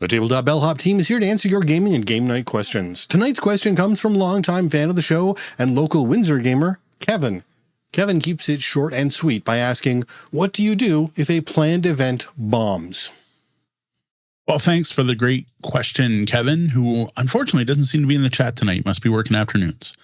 The Tabletop Bellhop team is here to answer your gaming and game night questions. Tonight's question comes from longtime fan of the show and local Windsor gamer, Kevin. Kevin keeps it short and sweet by asking, what do you do if a planned event bombs? Well, thanks for the great question, Kevin, who unfortunately doesn't seem to be in the chat tonight. Must be working afternoons.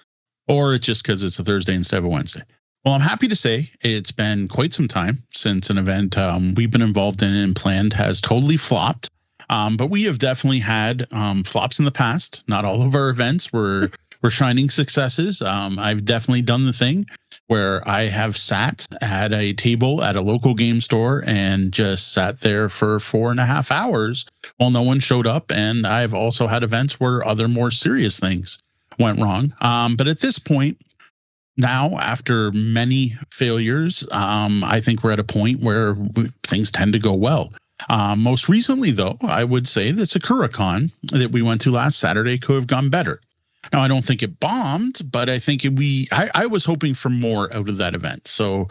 Or it's just because it's a Thursday instead of a Wednesday. Well, I'm happy to say it's been quite some time since an event we've been involved in and planned has totally flopped. But we have definitely had flops in the past. Not all of our events were shining successes. I've definitely done the thing where I have sat at a table at a local game store and just sat there for 4.5 hours while no one showed up. And I've also had events where other more serious things went wrong. But at this point, now, after many failures, I think we're at a point where things tend to go well. Most recently, though, I would say the SakuraCon that we went to last Saturday could have gone better. Now, I don't think it bombed, but I think I was hoping for more out of that event. So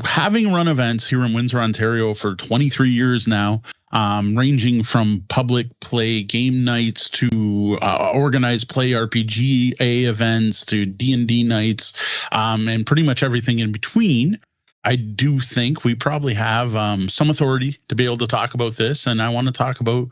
having run events here in Windsor, Ontario for 23 years now, ranging from public play game nights to organized play RPGA events to D&D nights, and pretty much everything in between, I do think we probably have some authority to be able to talk about this. And I want to talk about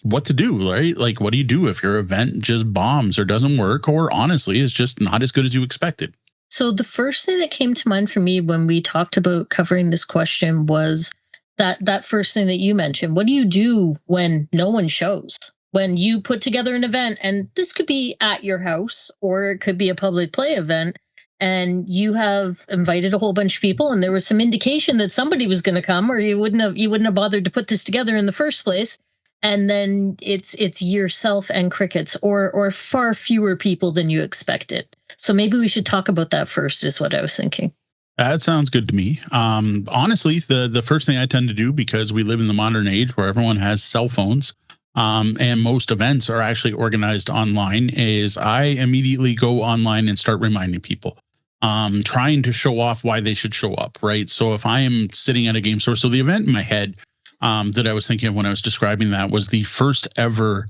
what to do, right? Like, what do you do if your event just bombs or doesn't work, or honestly is just not as good as you expected? So the first thing that came to mind for me when we talked about covering this question was that first thing that you mentioned. What do you do when no one shows? When you put together an event, and this could be at your house or it could be a public play event, and you have invited a whole bunch of people and there was some indication that somebody was going to come, or you wouldn't have bothered to put this together in the first place. And then it's yourself and crickets, or far fewer people than you expected. So maybe we should talk about that first, is what I was thinking. That sounds good to me. Honestly, the first thing I tend to do, because we live in the modern age where everyone has cell phones, and most events are actually organized online, is I immediately go online and start reminding people, trying to show off why they should show up, right? So if I am sitting at a game store, so the event in my head that I was thinking of when I was describing that was the first ever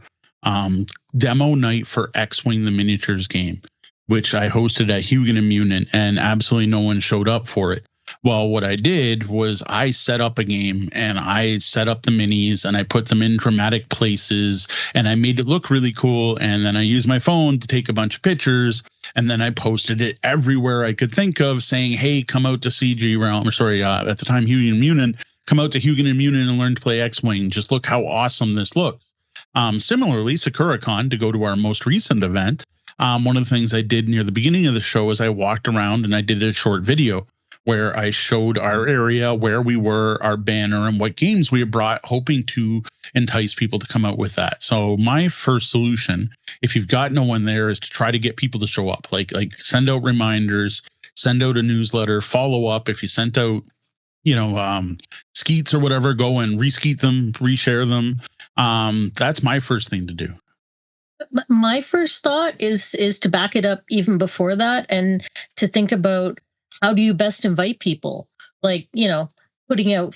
demo night for X-Wing the Miniatures game, which I hosted at Hugon and Munin, and absolutely no one showed up for it. Well, what I did was I set up a game and I set up the minis and I put them in dramatic places and I made it look really cool. And then I used my phone to take a bunch of pictures, and then I posted it everywhere I could think of, saying, hey, come out to CG Realm, or sorry, at the time, Hugon and Munin, come out to Hugon and Munin and learn to play X-Wing. Just look how awesome this looks. Similarly, SakuraCon, to go to our most recent event, one of the things I did near the beginning of the show is I walked around and I did a short video where I showed our area, where we were, our banner, and what games we had brought, hoping to entice people to come out with that. So my first solution, if you've got no one there, is to try to get people to show up. Like send out reminders, send out a newsletter, follow up. If you sent out, skeets or whatever, go and reskeet them, reshare them. That's my first thing to do. My first thought is to back it up even before that, and to think about, how do you best invite people? Like, putting out,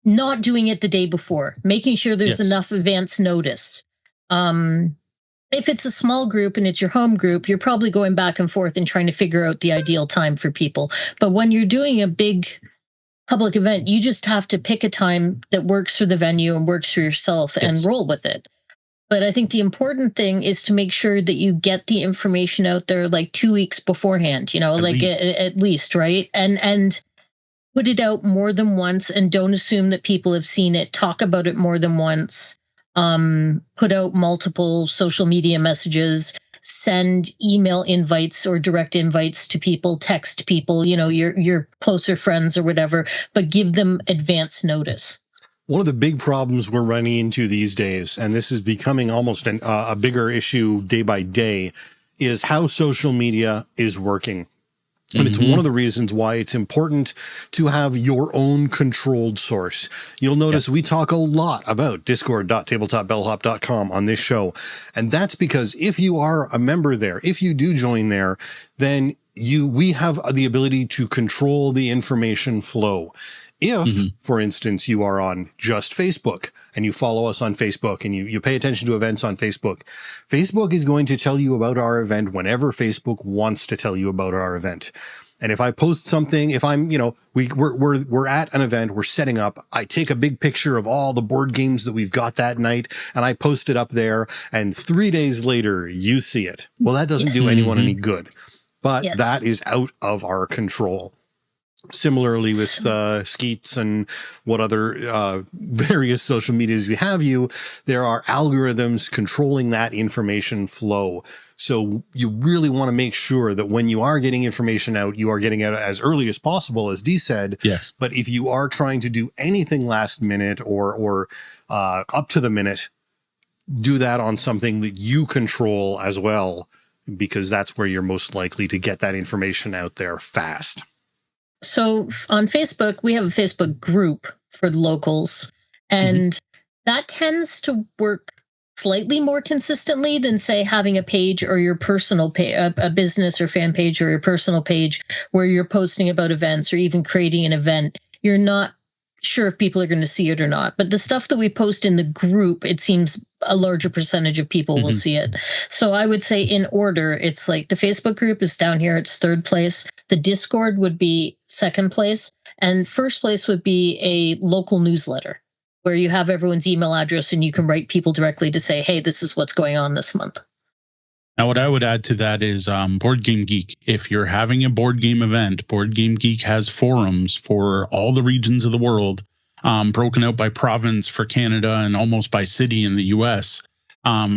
not doing it the day before, making sure there's enough advance notice. If it's a small group and it's your home group, you're probably going back and forth and trying to figure out the ideal time for people. But when you're doing a big public event, you just have to pick a time that works for the venue and works for yourself and roll with it. But I think the important thing is to make sure that you get the information out there like 2 weeks beforehand, at least, right? And put it out more than once, and don't assume that people have seen it. Talk about it more than once. Put out multiple social media messages, send email invites or direct invites to people, text people, your closer friends or whatever, but give them advance notice. One of the big problems we're running into these days, and this is becoming almost a bigger issue day by day, is how social media is working. And it's one of the reasons why it's important to have your own controlled source. You'll notice we talk a lot about discord.tabletopbellhop.com on this show. And that's because if you are a member there, if you do join there, then we have the ability to control the information flow. If, for instance, you are on just Facebook and you follow us on Facebook and you pay attention to events on Facebook, Facebook is going to tell you about our event whenever Facebook wants to tell you about our event. And if I post something, if I'm, we're at an event, we're setting up, I take a big picture of all the board games that we've got that night and I post it up there, and 3 days later you see it. Well, that doesn't do anyone any good, but that is out of our control. Similarly with Skeets and what other various social medias we have there are algorithms controlling that information flow. So you really want to make sure that when you are getting information out, you are getting it as early as possible, as Dee said. Yes. But if you are trying to do anything last minute or up to the minute, do that on something that you control as well, because that's where you're most likely to get that information out there fast. So on Facebook, we have a Facebook group for the locals, and that tends to work slightly more consistently than, say, having a page or your personal page, a business or fan page or your personal page where you're posting about events or even creating an event. You're not sure if people are going to see it or not. But the stuff that we post in the group, it seems a larger percentage of people will see it. So I would say in order, it's like the Facebook group is down here. It's third place. The Discord would be second place. And first place would be a local newsletter where you have everyone's email address and you can write people directly to say, hey, this is what's going on this month. Now, what I would add to that is Board Game Geek. If you're having a board game event, Board Game Geek has forums for all the regions of the world, broken out by province for Canada and almost by city in the US.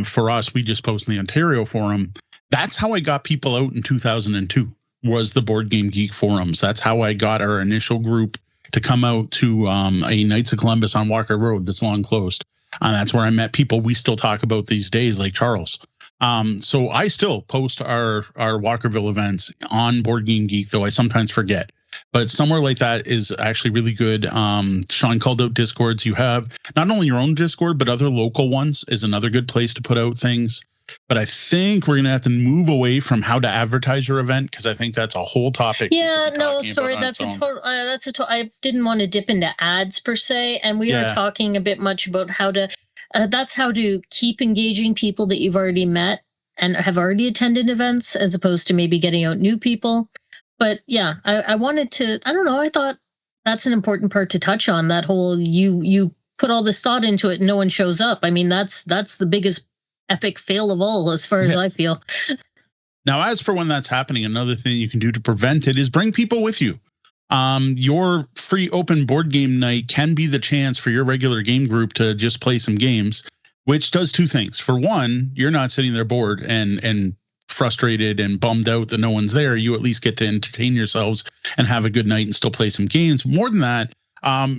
For us, we just post in the Ontario forum. That's how I got people out in 2002, was the Board Game Geek forums. That's how I got our initial group to come out to a Knights of Columbus on Walker Road that's long closed. That's where I met people we still talk about these days, like Charles. So I still post our Walkerville events on Board Game Geek, though I sometimes forget. But somewhere like that is actually really good. Sean called out Discords. You have not only your own Discord, but other local ones is another good place to put out things. But I think we're going to have to move away from how to advertise your event, because I think that's a whole topic. Yeah, no, sorry, that's a total. I didn't want to dip into ads per se, and we are talking a bit much about how to. That's how to keep engaging people that you've already met and have already attended events, as opposed to maybe getting out new people. But yeah, I wanted to. I don't know. I thought that's an important part to touch on. That whole you put all this thought into it, and no one shows up. I mean, that's the biggest epic fail of all, as far as I feel. Now, as for when that's happening, another thing you can do to prevent it is bring people with you. Your free open board game night can be the chance for your regular game group to just play some games, which does two things. For one, you're not sitting there bored and frustrated and bummed out that no one's there. You at least get to entertain yourselves and have a good night and still play some games. More than that,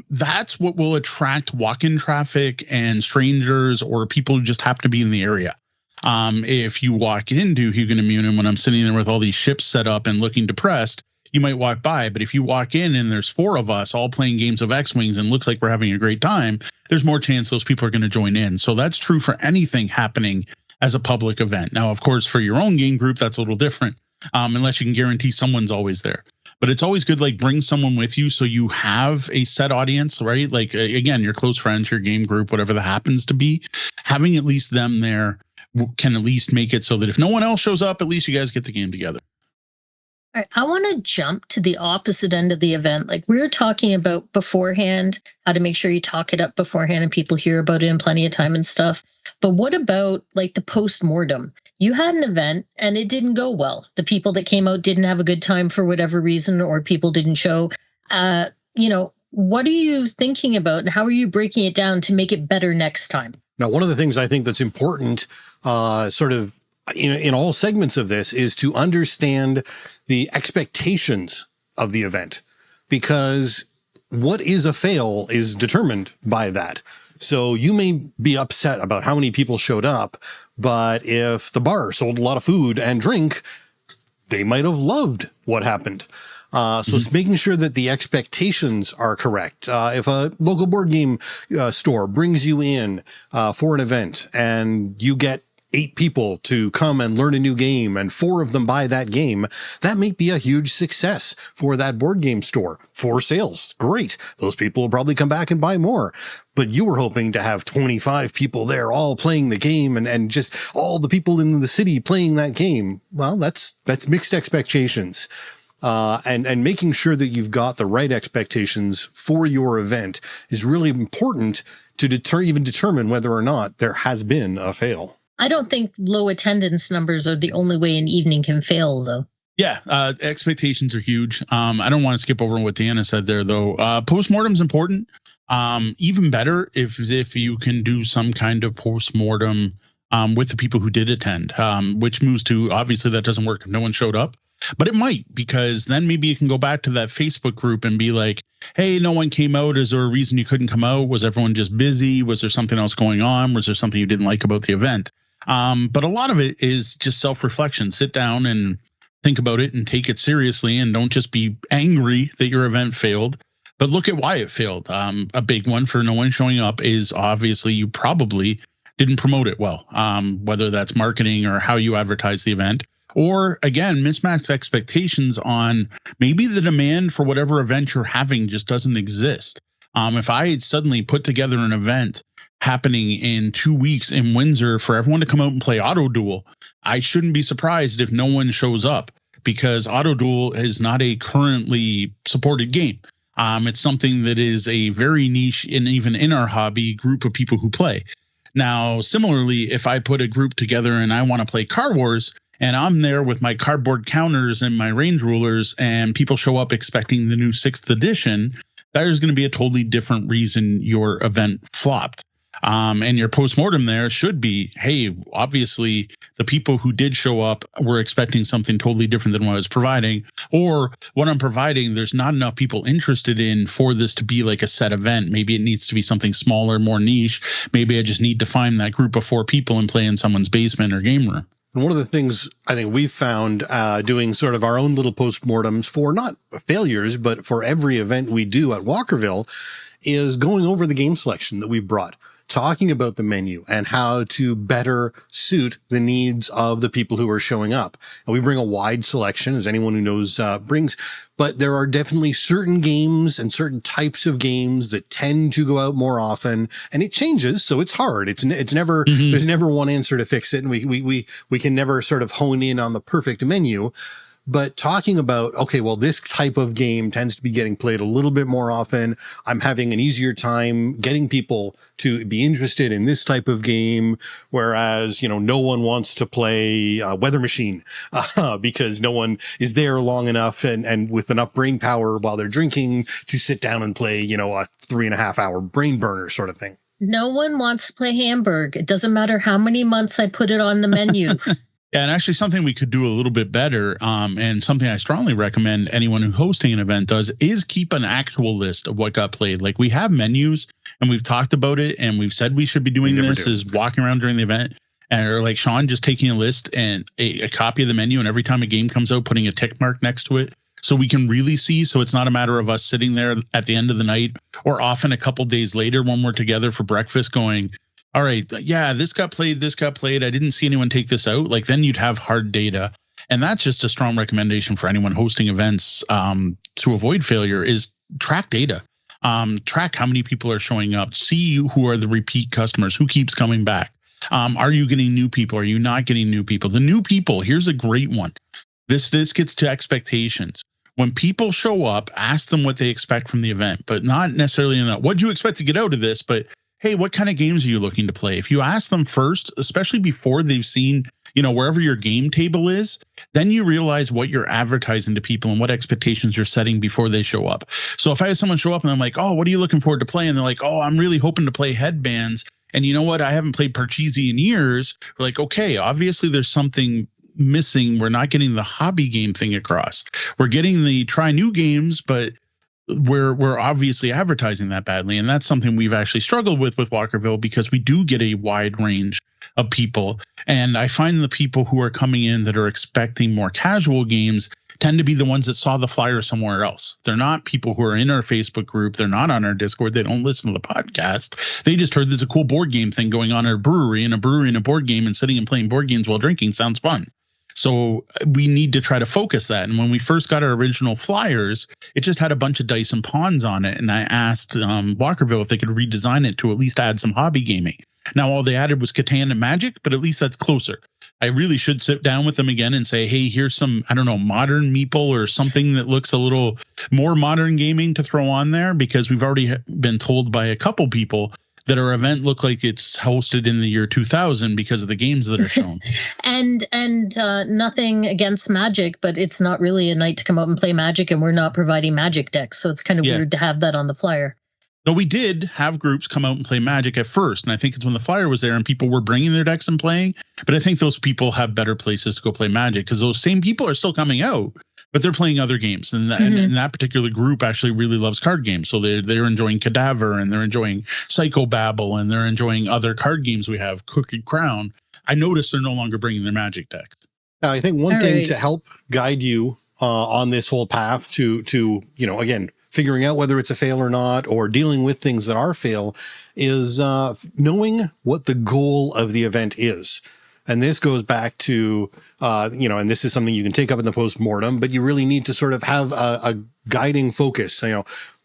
that's what will attract walk-in traffic and strangers or people who just happen to be in the area. If you walk into Hugon and Munin when I'm sitting there with all these ships set up and looking depressed, you might walk by. But if you walk in and there's 4 of us all playing games of X-Wings and looks like we're having a great time, there's more chance those people are going to join in. So that's true for anything happening as a public event. Now, of course, for your own game group, that's a little different, unless you can guarantee someone's always there. But it's always good, like, bring someone with you so you have a set audience, right? Like, again, your close friends, your game group, whatever that happens to be, having at least them there can at least make it so that if no one else shows up, at least you guys get the game together. All right, I want to jump to the opposite end of the event. Like, we were talking about beforehand, how to make sure you talk it up beforehand and people hear about it in plenty of time and stuff. But what about, like, the post-mortem? You had an event and it didn't go well. The people that came out didn't have a good time for whatever reason, or people didn't show. What are you thinking about, and how are you breaking it down to make it better next time? Now, one of the things I think that's important, sort of in all segments of this, is to understand the expectations of the event, because what is a fail is determined by that. So you may be upset about how many people showed up, but if the bar sold a lot of food and drink, they might have loved what happened. So it's making sure that the expectations are correct. If a local board game store brings you in for an event and you get 8 people to come and learn a new game and 4 of them buy that game, that may be a huge success for that board game store. 4 sales. Great. Those people will probably come back and buy more. But you were hoping to have 25 people there all playing the game and just all the people in the city playing that game. Well, that's mixed expectations. And making sure that you've got the right expectations for your event is really important to determine whether or not there has been a fail. I don't think low attendance numbers are the only way an evening can fail, though. Yeah, expectations are huge. I don't want to skip over what Deanna said there, though. Postmortem's important. Even better if you can do some kind of postmortem with the people who did attend, which moves to, obviously that doesn't work if no one showed up. But it might, because then maybe you can go back to that Facebook group and be like, hey, no one came out. Is there a reason you couldn't come out? Was everyone just busy? Was there something else going on? Was there something you didn't like about the event? But a lot of it is just self-reflection. Sit down and think about it and take it seriously, and don't just be angry that your event failed, but look at why it failed. A big one for no one showing up is obviously you probably didn't promote it well, whether that's marketing or how you advertise the event. Or again, mismatched expectations on maybe the demand for whatever event you're having just doesn't exist. If I had suddenly put together an event happening in 2 weeks in Windsor for everyone to come out and play Auto Duel, I shouldn't be surprised if no one shows up, because Auto Duel is not a currently supported game. It's something that is a very niche, and even in our hobby, group of people who play. Now, similarly, if I put a group together and I want to play Car Wars, and I'm there with my cardboard counters and my range rulers, and people show up expecting the new 6th edition, there's going to be a totally different reason your event flopped. And your postmortem there should be, hey, obviously the people who did show up were expecting something totally different than what I was providing, or what I'm providing, there's not enough people interested in for this to be like a set event. Maybe it needs to be something smaller, more niche. Maybe I just need to find that group of 4 people and play in someone's basement or game room. And one of the things I think we've found doing sort of our own little postmortems for not failures, but for every event we do at Walkerville, is going over the game selection that we've brought, talking about the menu and how to better suit the needs of the people who are showing up. And we bring a wide selection, as anyone who knows brings, but there are definitely certain games and certain types of games that tend to go out more often, and it changes, so it's hard. It's never there's never one answer to fix it, and we can never sort of hone in on the perfect menu. But talking about, okay, well, this type of game tends to be getting played a little bit more often. I'm having an easier time getting people to be interested in this type of game, whereas, no one wants to play Weather Machine because no one is there long enough and with enough brain power while they're drinking to sit down and play, a 3.5 hour brain burner sort of thing. No one wants to play Hamburg. It doesn't matter how many months I put it on the menu. Yeah, and actually something we could do a little bit better, and something I strongly recommend anyone who's hosting an event does, is keep an actual list of what got played. Like, we have menus, and we've talked about it, and we've said we should be doing this, is walking around during the event, or like Sean just taking a list and a copy of the menu, and every time a game comes out, putting a tick mark next to it, so we can really see. So it's not a matter of us sitting there at the end of the night, or often a couple days later when we're together for breakfast going, all right, yeah, this got played. I didn't see anyone take this out. Like, then you'd have hard data. And that's just a strong recommendation for anyone hosting events to avoid failure, is track data. Track how many people are showing up. See who are the repeat customers, who keeps coming back. Are you getting new people? Are you not getting new people? The new people, here's a great one. This gets to expectations. When people show up, ask them what they expect from the event, but not necessarily in that, what do you expect to get out of this? But hey, what kind of games are you looking to play? If you ask them first, especially before they've seen, wherever your game table is, then you realize what you're advertising to people and what expectations you're setting before they show up. So if I have someone show up and I'm like, oh, what are you looking forward to play? And they're like, oh, I'm really hoping to play Headbands. And you know what? I haven't played Parcheesi in years. We're like, okay, obviously there's something missing. We're not getting the hobby game thing across. We're getting the try new games, but we're obviously advertising that badly. And that's something we've actually struggled with Walkerville, because we do get a wide range of people. And I find the people who are coming in that are expecting more casual games tend to be the ones that saw the flyer somewhere else. They're not people who are in our Facebook group. They're not on our Discord. They don't listen to the podcast. They just heard there's a cool board game thing going on at a brewery and a board game, and sitting and playing board games while drinking sounds fun. So we need to try to focus that. And when we first got our original flyers, it just had a bunch of dice and pawns on it. And I asked Walkerville if they could redesign it to at least add some hobby gaming. Now, all they added was Catan and Magic, but at least that's closer. I really should sit down with them again and say, hey, here's some, I don't know, modern meeple or something that looks a little more modern gaming to throw on there, because we've already been told by a couple people that our event looked like it's hosted in the year 2000 because of the games that are shown. and nothing against Magic, but it's not really a night to come out and play Magic, and we're not providing Magic decks. So it's kind of weird to have that on the flyer. No, we did have groups come out and play Magic at first, and I think it's when the flyer was there and people were bringing their decks and playing. But I think those people have better places to go play Magic, because those same people are still coming out, but they're playing other games. And that particular group actually really loves card games. So they're enjoying Cadaver, and they're enjoying Psychobabble, and they're enjoying other card games we have, Cookie Crown. I noticed they're no longer bringing their Magic decks. Now, I think one thing to help guide you on this whole path to again, figuring out whether it's a fail or not, or dealing with things that are fail, is knowing what the goal of the event is. And this goes back to, and this is something you can take up in the post-mortem, but you really need to sort of have a guiding focus.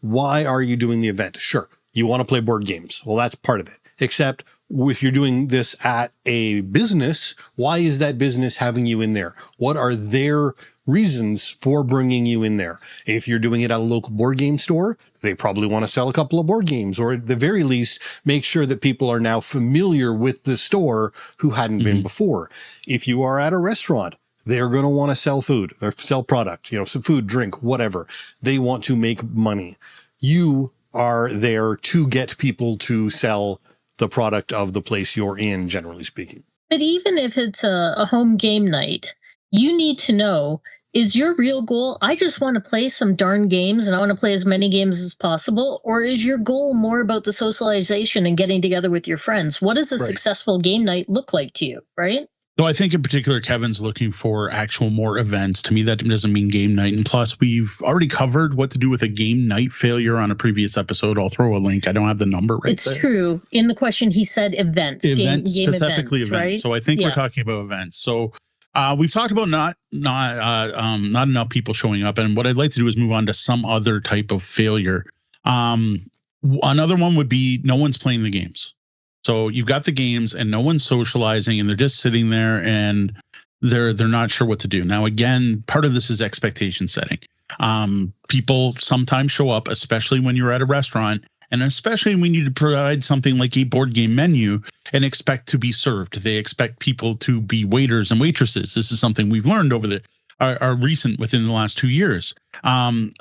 Why are you doing the event? Sure, you want to play board games. Well, that's part of it. Except if you're doing this at a business, why is that business having you in there? What are their reasons for bringing you in there? If you're doing it at a local board game store, they probably want to sell a couple of board games, or at the very least, make sure that people are now familiar with the store who hadn't been before. If you are at a restaurant, they're going to want to sell food or sell product, some food, drink, whatever. They want to make money. You are there to get people to sell the product of the place you're in, generally speaking. But even if it's a home game night, you need to know, is your real goal, I just want to play some darn games and I want to play as many games as possible? Or is your goal more about the socialization and getting together with your friends? What does a successful game night look like to you, right? So I think in particular, Kevin's looking for actual more events. To me, that doesn't mean game night. And plus, we've already covered what to do with a game night failure on a previous episode. I'll throw a link. I don't have the number right there. It's true. In the question, he said events. Game specifically events. Right? So I think we're talking about events. So we've talked about not enough people showing up. And what I'd like to do is move on to some other type of failure. Another one would be no one's playing the games. So you've got the games and no one's socializing, and they're just sitting there and they're not sure what to do. Now, again, part of this is expectation setting. People sometimes show up, especially when you're at a restaurant, and especially when you provide something like a board game menu and expect to be served. They expect people to be waiters and waitresses. This is something we've learned over within the last 2 years.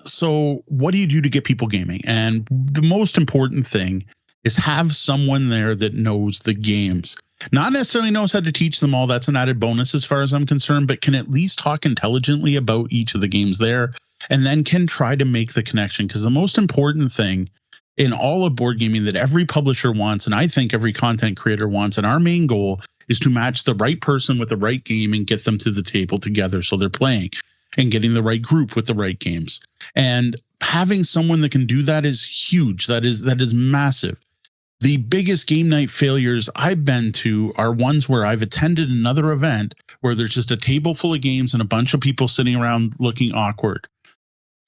So what do you do to get people gaming? And the most important thing is have someone there that knows the games. Not necessarily knows how to teach them all. That's an added bonus as far as I'm concerned, but can at least talk intelligently about each of the games there, and then can try to make the connection. Because the most important thing in all of board gaming that every publisher wants, and I think every content creator wants, and our main goal is to match the right person with the right game and get them to the table together so they're playing, and getting the right group with the right games. And having someone that can do that is huge. That is massive. The biggest game night failures I've been to are ones where I've attended another event where there's just a table full of games and a bunch of people sitting around looking awkward.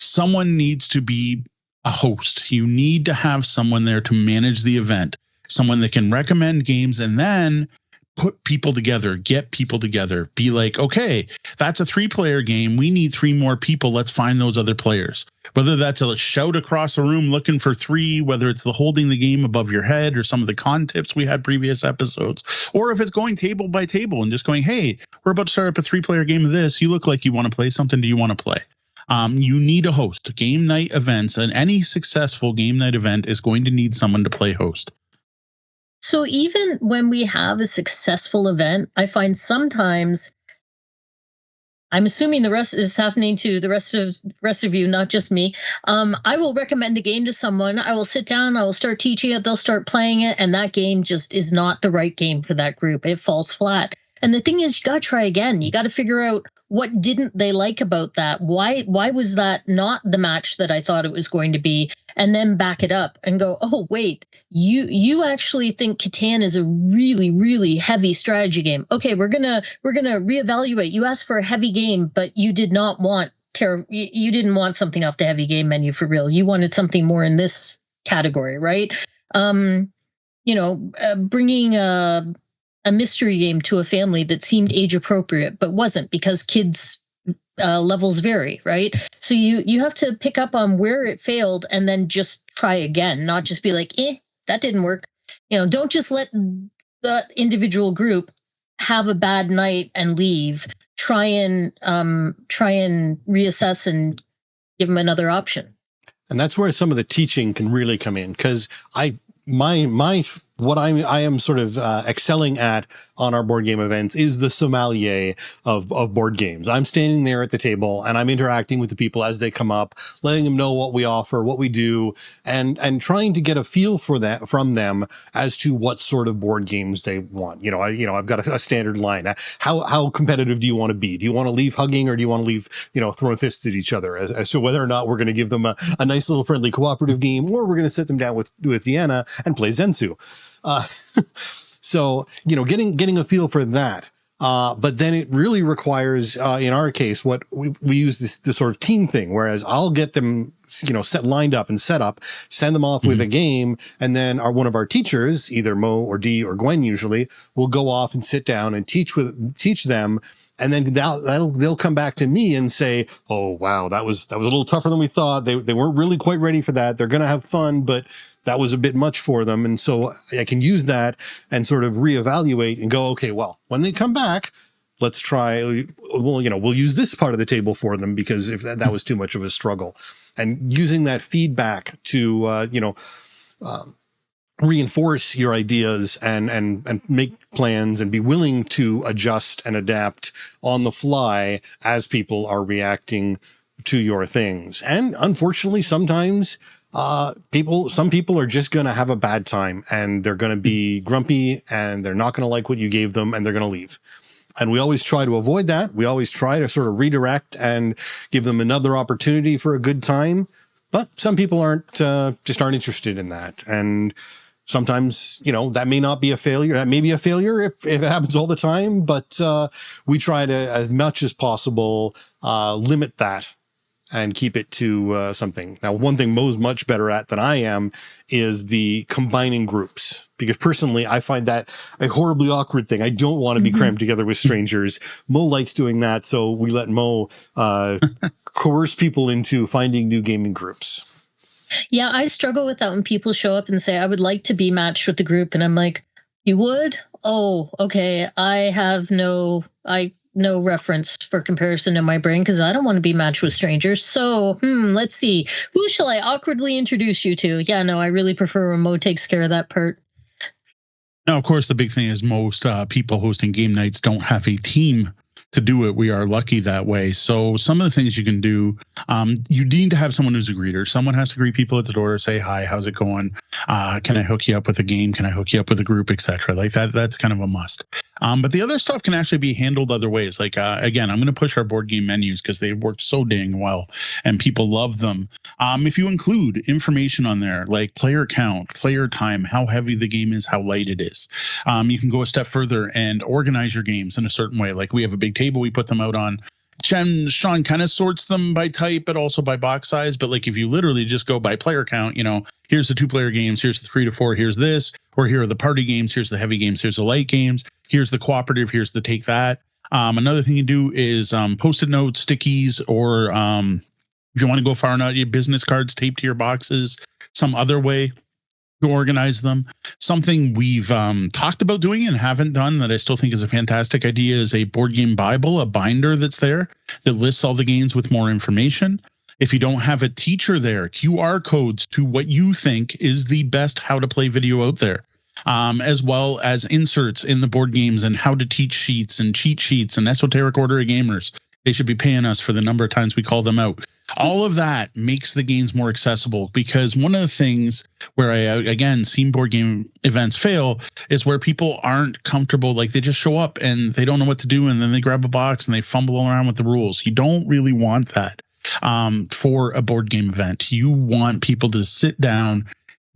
Someone needs to be a host. You need to have someone there to manage the event, someone that can recommend games and then put people together, get people together, be like, okay, that's a 3-player game. We need 3 more people. Let's find those other players. Whether that's a shout across the room looking for 3, whether it's the holding the game above your head or some of the con tips we had previous episodes, or if it's going table by table and just going, hey, we're about to start up a 3-player game of this. You look like you want to play something. Do you want to play? You need a host. Game night events, and any successful game night event is going to need someone to play host. So even when we have a successful event, I find sometimes, I'm assuming the rest is happening to the rest of you, not just me. I will recommend a game to someone. I will sit down, I will start teaching it, they'll start playing it, and that game just is not the right game for that group. It falls flat. And the thing is, you got to try again. You got to figure out what didn't they like about that. Why was that not the match that I thought it was going to be? And then back it up and go, oh wait, you actually think Catan is a really, really heavy strategy game. Okay, we're gonna reevaluate. You asked for a heavy game, but you did not want you didn't want something off the heavy game menu for real. You wanted something more in this category, right? Bringing a mystery game to a family that seemed age appropriate but wasn't, because kids levels vary, right? So you have to pick up on where it failed and then just try again, not just be like, that didn't work. Don't just let the individual group have a bad night and leave. Try and reassess and give them another option. And that's where some of the teaching can really come in, because I am sort of excelling at on our board game events is the sommelier of board games. I'm standing there at the table and I'm interacting with the people as they come up, letting them know what we offer, what we do, and trying to get a feel for that from them as to what sort of board games they want. I've got a standard line. How competitive do you want to be? Do you want to leave hugging, or do you want to leave, throwing fists at each other? As to whether or not we're going to give them a nice little friendly cooperative game, or we're going to sit them down with Deanna and play Zensu. So, getting a feel for that. But then it really requires, in our case, what we use this sort of team thing, whereas I'll get them, lined up and set up, send them off with a game. And then one of our teachers, either Mo or Dee or Gwen usually, will go off and sit down and teach them. And then they'll come back to me and say, oh, wow, that was a little tougher than we thought. They weren't really quite ready for that. They're going to have fun, but that was a bit much for them. And so I can use that and sort of reevaluate and go, okay, well, when they come back, let's try, we'll use this part of the table for them, because if that was too much of a struggle. And using that feedback to, reinforce your ideas and make plans and be willing to adjust and adapt on the fly as people are reacting to your things. And unfortunately, sometimes some people are just going to have a bad time, and they're going to be grumpy, and they're not going to like what you gave them, and they're going to leave. And we always try to avoid that. We always try to sort of redirect and give them another opportunity for a good time. But some people aren't interested in that. And sometimes, that may not be a failure. That may be a failure if it happens all the time. But we try to, as much as possible, limit that and keep it to something. Now, one thing Mo's much better at than I am is the combining groups, because personally, I find that a horribly awkward thing. I don't want to be crammed together with strangers. Mo likes doing that, so we let Mo coerce people into finding new gaming groups. Yeah, I struggle with that when people show up and say, I would like to be matched with the group. And I'm like, you would? Oh, okay. I have no reference for comparison in my brain, because I don't want to be matched with strangers. So, let's see. Who shall I awkwardly introduce you to? Yeah, no, I really prefer when Mo takes care of that part. Now, of course, the big thing is most people hosting game nights don't have a team to do it. We are lucky that way. So some of the things you can do, you need to have someone who's a greeter. Someone has to greet people at the door, say, hi, how's it going? Can I hook you up with a game? Can I hook you up with a group, etc.? Like that's kind of a must. But the other stuff can actually be handled other ways. Like, again, I'm going to push our board game menus because they work so dang well and people love them. If you include information on there, like player count, player time, how heavy the game is, how light it is, you can go a step further and organize your games in a certain way. Like we have a big table we put them out on. Sean kind of sorts them by type, but also by box size. But like if you literally just go by player count, here's the 2-player games, here's the 3 to 4, here's this, or here are the party games, here's the heavy games, here's the light games, here's the cooperative, here's the take that. Another thing you do is Post-it notes, stickies, or if you want to go far enough, your business cards taped to your boxes, some other way to organize them. Something we've talked about doing and haven't done that I still think is a fantastic idea is a board game Bible, a binder that's there that lists all the games with more information. If you don't have a teacher there, QR codes to what you think is the best how to play video out there, as well as inserts in the board games and how to teach sheets and cheat sheets and esoteric order of gamers. They should be paying us for the number of times we call them out. All of that makes the games more accessible, because one of the things where I, again, seen board game events fail is where people aren't comfortable. Like, they just show up and they don't know what to do, and then they grab a box and they fumble around with the rules. You don't really want that for a board game event. You want people to sit down,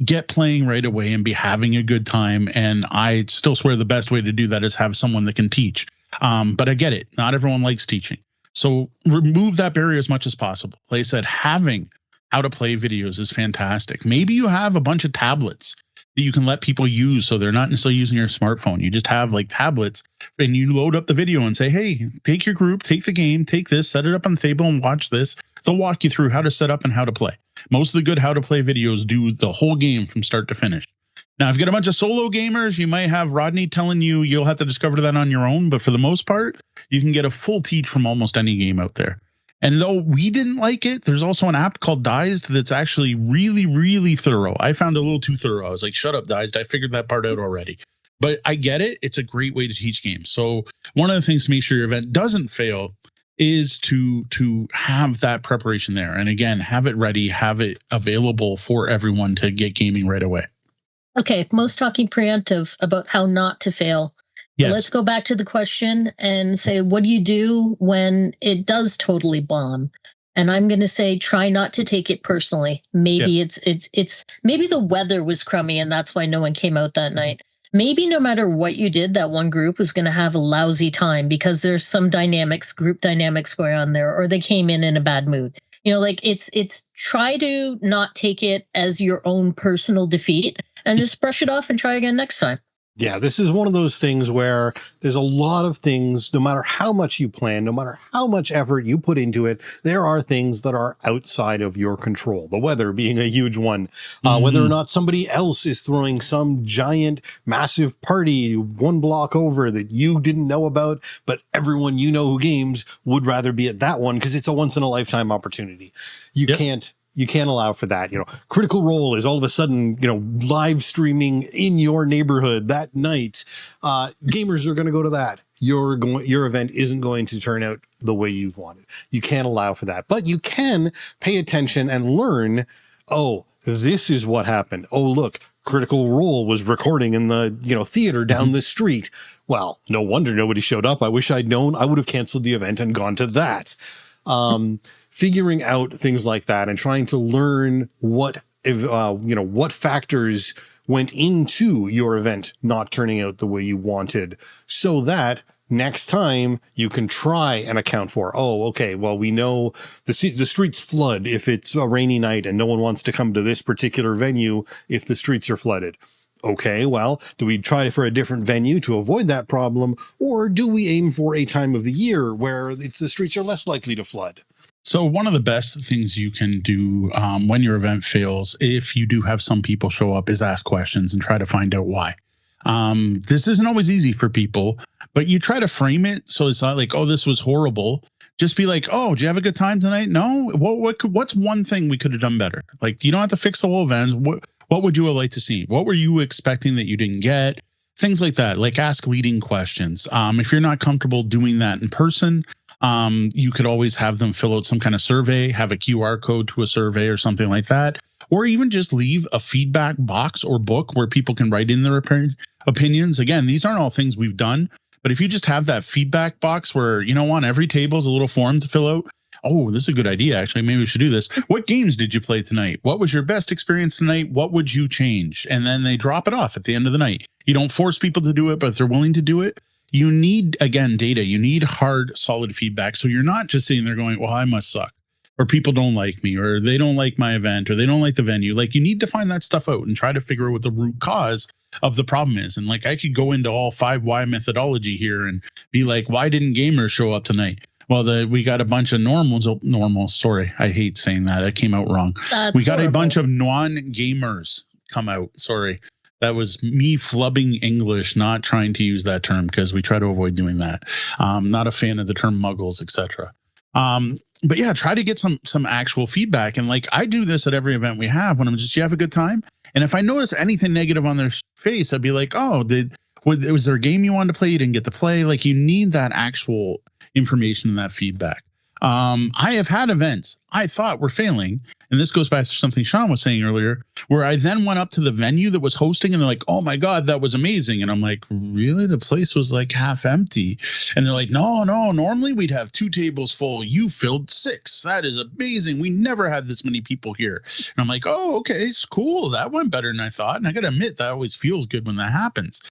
get playing right away, and be having a good time. And I still swear the best way to do that is have someone that can teach. But I get it. Not everyone likes teaching. So remove that barrier as much as possible. Like I said, having how to play videos is fantastic. Maybe you have a bunch of tablets that you can let people use, so they're not necessarily using your smartphone. You just have like tablets, and you load up the video and say, hey, take your group, take the game, take this, set it up on the table and watch this. They'll walk you through how to set up and how to play. Most of the good how to play videos do the whole game from start to finish. Now, if you got a bunch of solo gamers, you might have Rodney telling you you'll have to discover that on your own. But for the most part, you can get a full teach from almost any game out there. And though we didn't like it, there's also an app called Dized that's actually really, really thorough. I found it a little too thorough. I was like, shut up, Dized. I figured that part out already. But I get it. It's a great way to teach games. So one of the things to make sure your event doesn't fail is to have that preparation there. And again, have it ready, have it available for everyone to get gaming right away. Okay, most talking preemptive about how not to fail. Yes. Let's go back to the question and say, what do you do when it does totally bomb? And I'm going to say, try not to take it personally. Maybe it's maybe the weather was crummy and that's why no one came out that night. Maybe no matter what you did, that one group was going to have a lousy time because there's some group dynamics going on there, or they came in a bad mood. You know, like it's try to not take it as your own personal defeat and just brush it off and try again next time. Yeah, this is one of those things where there's a lot of things, no matter how much you plan, no matter how much effort you put into it, there are things that are outside of your control. The weather being a huge one, whether or not somebody else is throwing some giant, massive party one block over that you didn't know about, but everyone you know who games would rather be at that one because it's a once in a lifetime opportunity. You can't allow for that. You know, Critical Role is all of a sudden, you know, live streaming in your neighborhood that night. Gamers are going to go to that. Your event isn't going to turn out the way you've wanted. You can't allow for that, but you can pay attention and learn. Oh, this is what happened. Oh, look, Critical Role was recording in the, theater down the street. Well, no wonder nobody showed up. I wish I'd known. I would have canceled the event and gone to that. Figuring out things like that and trying to learn what factors went into your event not turning out the way you wanted, so that next time you can try and account for, we know the streets flood if it's a rainy night and no one wants to come to this particular venue if the streets are flooded. Okay, well, do we try for a different venue to avoid that problem, or do we aim for a time of the year where the streets are less likely to flood? So one of the best things you can do when your event fails, if you do have some people show up, is ask questions and try to find out why. This isn't always easy for people, but you try to frame it so it's not like, oh, this was horrible. Just be like, oh, did you have a good time tonight? No? What's one thing we could have done better? Like, you don't have to fix the whole event. What would you have liked to see? What were you expecting that you didn't get? Things like that. Like, ask leading questions. If you're not comfortable doing that in person, you could always have them fill out some kind of survey, have a QR code to a survey or something like that, or even just leave a feedback box or book where people can write in their opinions. Again, these aren't all things we've done, but if you just have that feedback box where, on every table is a little form to fill out. Oh, this is a good idea. Actually, maybe we should do this. What games did you play tonight? What was your best experience tonight? What would you change? And then they drop it off at the end of the night. You don't force people to do it, but if they're willing to do it, you need, again, data. You need hard, solid feedback. So you're not just sitting there going, well, I must suck, or people don't like me, or they don't like my event, or they don't like the venue. Like, you need to find that stuff out and try to figure out what the root cause of the problem is. And like, I could go into all 5 why methodology here and be like, why didn't gamers show up tonight? Well, we got a bunch of normals. Sorry, I hate saying that. It came out wrong. We got a bunch of non-gamers come out. Sorry. That was me flubbing English, not trying to use that term because we try to avoid doing that. Not a fan of the term muggles, etc. But yeah, try to get some actual feedback. And like, I do this at every event we have when I'm just, you have a good time? And if I notice anything negative on their face, I'd be like, oh, was there a game you wanted to play you didn't get to play? Like, you need that actual information and that feedback. I have had events I thought were failing. And this goes back to something Sean was saying earlier, where I then went up to the venue that was hosting and they're like, oh my God, that was amazing. And I'm like, really? The place was like half empty. And they're like, no, normally we'd have 2 tables full. You filled 6. That is amazing. We never had this many people here. And I'm like, oh, okay, it's cool. That went better than I thought. And I got to admit, that always feels good when that happens.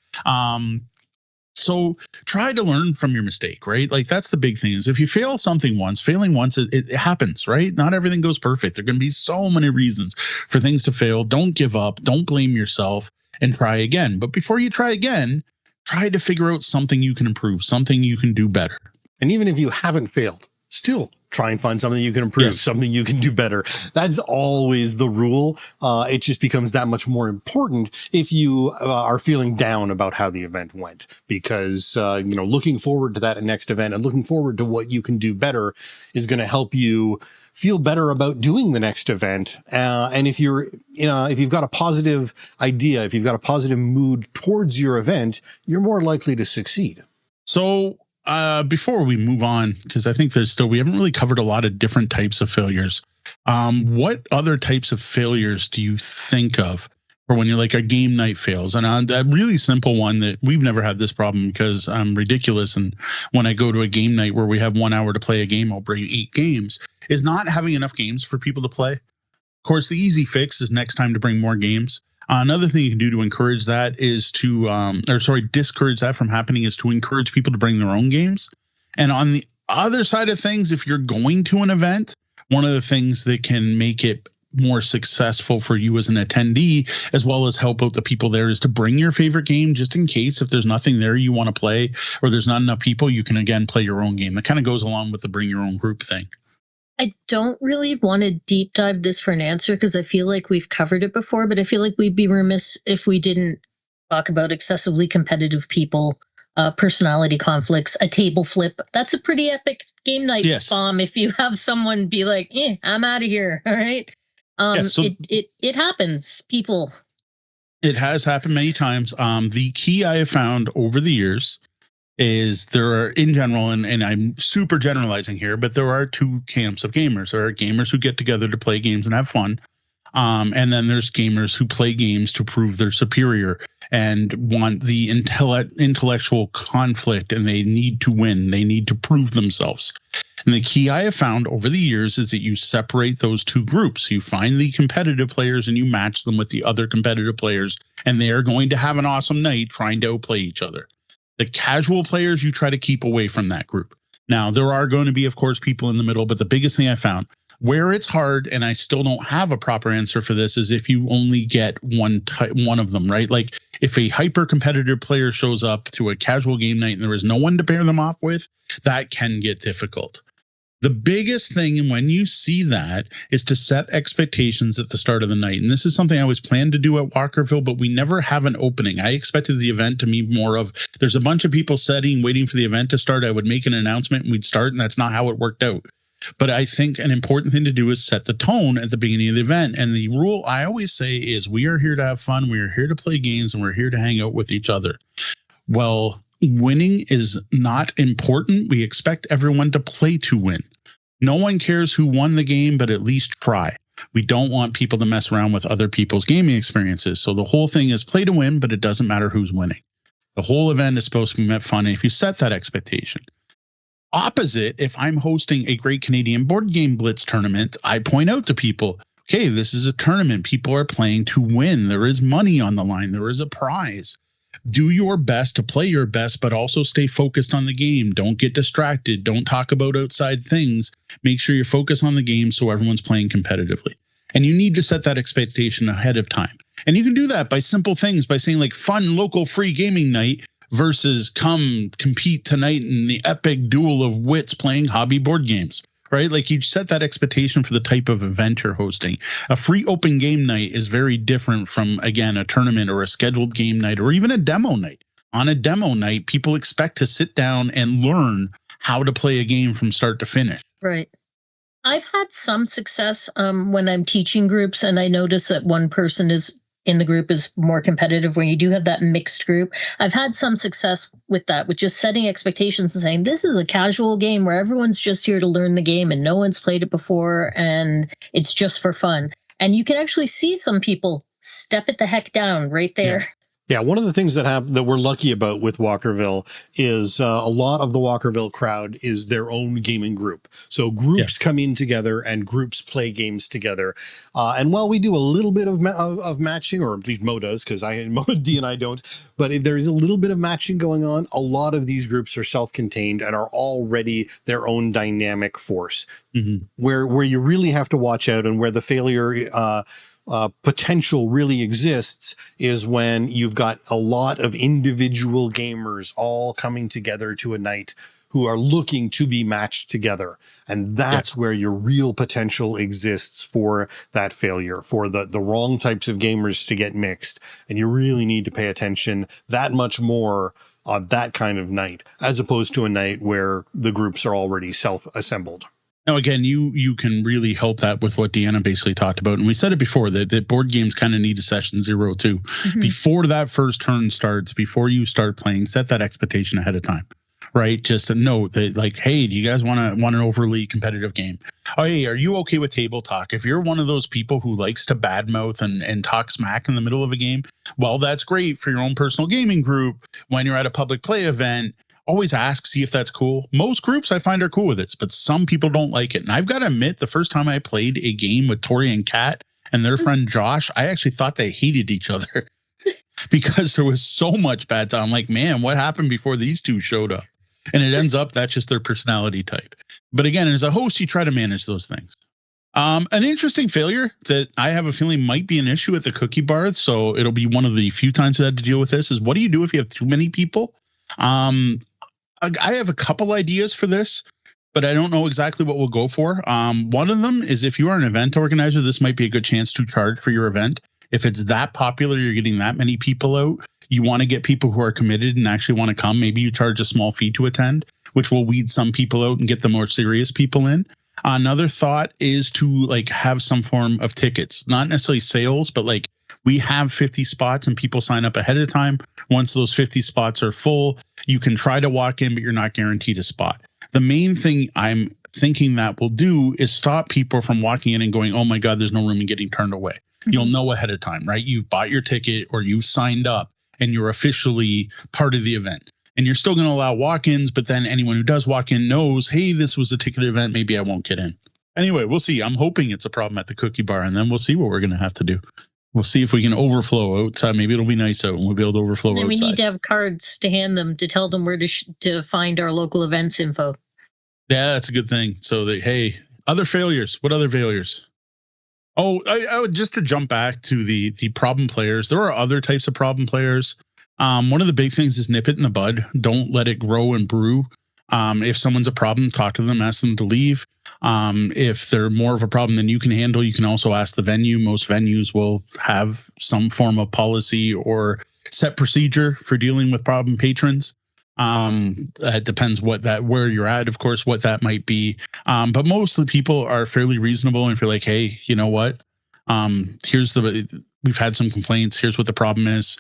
So try to learn from your mistake, right? Like that's the big thing is if you fail something once, failing once, it happens, right? Not everything goes perfect. There are going to be so many reasons for things to fail. Don't give up. Don't blame yourself and try again. But before you try again, try to figure out something you can improve, something you can do better. And even if you haven't failed, still try and find something you can improve, something you can do better. That's always the rule. It just becomes that much more important if you are feeling down about how the event went, because, looking forward to that next event and looking forward to what you can do better is going to help you feel better about doing the next event. And if if you've got a positive idea, if you've got a positive mood towards your event, you're more likely to succeed. So, before we move on, because I think we haven't really covered a lot of different types of failures. What other types of failures do you think of for when you're like a game night fails? And a really simple one that we've never had this problem because I'm ridiculous. And when I go to a game night where we have 1 hour to play a game, I'll bring 8 games, is not having enough games for people to play. Of course, the easy fix is next time to bring more games. Another thing you can do to encourage that is discourage that from happening is to encourage people to bring their own games. And on the other side of things, if you're going to an event, one of the things that can make it more successful for you as an attendee, as well as help out the people there, is to bring your favorite game just in case if there's nothing there you want to play or there's not enough people, you can again play your own game. That kind of goes along with the bring your own group thing. I don't really want to deep dive this for an answer because I feel like we've covered it before, but I feel like we'd be remiss if we didn't talk about excessively competitive people, personality conflicts, a table flip. That's a pretty epic game night bomb if you have someone be like, I'm out of here. All right. It happens. People. It has happened many times. The key I have found over the years is there are, in general, and I'm super generalizing here, but there are 2 camps of gamers. There are gamers who get together to play games and have fun. And then there's gamers who play games to prove they're superior and want the intellectual conflict, and they need to win. They need to prove themselves. And the key I have found over the years is that you separate those 2 groups. You find the competitive players and you match them with the other competitive players, and they are going to have an awesome night trying to outplay each other. The casual players, you try to keep away from that group. Now, there are going to be, of course, people in the middle, but the biggest thing I found where it's hard, and I still don't have a proper answer for this, is if you only get one of them, right? Like if a hyper competitive player shows up to a casual game night and there is no one to pair them off with, that can get difficult. The biggest thing when you see that is to set expectations at the start of the night. And this is something I always planned to do at Walkerville, but we never have an opening. I expected the event to be more of, there's a bunch of people waiting for the event to start. I would make an announcement and we'd start, and that's not how it worked out. But I think an important thing to do is set the tone at the beginning of the event. And the rule I always say is we are here to have fun. We are here to play games, and we're here to hang out with each other. Well, winning is not important. We expect everyone to play to win. No one cares who won the game, but at least try. We don't want people to mess around with other people's gaming experiences. So the whole thing is play to win, but it doesn't matter who's winning. The whole event is supposed to be fun if you set that expectation. Opposite, if I'm hosting a Great Canadian Board Game Blitz tournament, I point out to people, okay, this is a tournament. People are playing to win. There is money on the line. There is a prize. Do your best to play your best, but also stay focused on the game. Don't get distracted. Don't talk about outside things. Make sure you're focused on the game so everyone's playing competitively. And you need to set that expectation ahead of time. And you can do that by simple things, by saying like fun local free gaming night versus come compete tonight in the epic duel of wits playing hobby board games. Right? Like you set that expectation for the type of event you're hosting. A free open game night is very different from, again, a tournament or a scheduled game night or even a demo night. On a demo night, people expect to sit down and learn how to play a game from start to finish. Right. I've had some success when I'm teaching groups, and I notice that one person is in the group is more competitive, when you do have that mixed group. I've had some success with that, with just setting expectations and saying, this is a casual game where everyone's just here to learn the game and no one's played it before and it's just for fun. And you can actually see some people step it the heck down right there. Yeah. Yeah, one of the things that we're lucky about with Walkerville is a lot of the Walkerville crowd is their own gaming group. So groups come in together and groups play games together. And while we do a little bit of matching, or at least Mo does, because D and I don't, but if there is a little bit of matching going on, a lot of these groups are self-contained and are already their own dynamic force. Mm-hmm. Where you really have to watch out, and where the failure potential really exists, is when you've got a lot of individual gamers all coming together to a night who are looking to be matched together. And that's where your real potential exists for that failure, for the wrong types of gamers to get mixed. And you really need to pay attention that much more on that kind of night, as opposed to a night where the groups are already self-assembled. Now, again, you can really help that with what Deanna basically talked about. And we said it before, that board games kind of need a session 0 too. Mm-hmm. Before that first turn starts, before you start playing, set that expectation ahead of time, right? Just to know that, like, hey, do you guys want an overly competitive game? Oh, hey, are you okay with table talk? If you're one of those people who likes to badmouth and talk smack in the middle of a game, well, that's great for your own personal gaming group. When you're at a public play event, always ask, see if that's cool. Most groups I find are cool with it, but some people don't like it. And I've got to admit, the first time I played a game with Tori and Kat and their friend Josh, I actually thought they hated each other because there was so much bad time. I'm like, man, what happened before these two showed up? And it ends up that's just their personality type. But again, as a host, you try to manage those things. An interesting failure that I have a feeling might be an issue at the Cookie Bar, so it'll be one of the few times I had to deal with this, is what do you do if you have too many people? I have a couple ideas for this, but I don't know exactly what we'll go for. One of them is, if you are an event organizer, this might be a good chance to charge for your event. If it's that popular, you're getting that many people out, you want to get people who are committed and actually want to come. Maybe you charge a small fee to attend, which will weed some people out and get the more serious people in. Another thought is to have some form of tickets, not necessarily sales, but we have 50 spots and people sign up ahead of time. Once those 50 spots are full, you can try to walk in, but you're not guaranteed a spot. The main thing I'm thinking that will do is stop people from walking in and going, oh my God, there's no room, and getting turned away. Mm-hmm. You'll know ahead of time, right? You've bought your ticket or you signed up and you're officially part of the event. And you're still going to allow walk-ins, but then anyone who does walk in knows, hey, this was a ticketed event. Maybe I won't get in. Anyway, we'll see. I'm hoping it's a problem at the Cookie Bar, and then we'll see what we're going to have to do. We'll see if we can overflow outside. Maybe it'll be nice out and we'll be able to overflow outside. We need to have cards to hand them to tell them where to find our local events info. Yeah, that's a good thing. So hey, other failures. What other failures? Oh, I would, just to jump back to the problem players. There are other types of problem players. One of the big things is nip it in the bud. Don't let it grow and brew. If someone's a problem, talk to them, ask them to leave. If they're more of a problem than you can handle, you can also ask the venue. Most venues will have some form of policy or set procedure for dealing with problem patrons. It depends where you're at, of course, what that might be. But most of the people are fairly reasonable. And if you're like, hey, you know what? We've had some complaints. Here's what the problem is.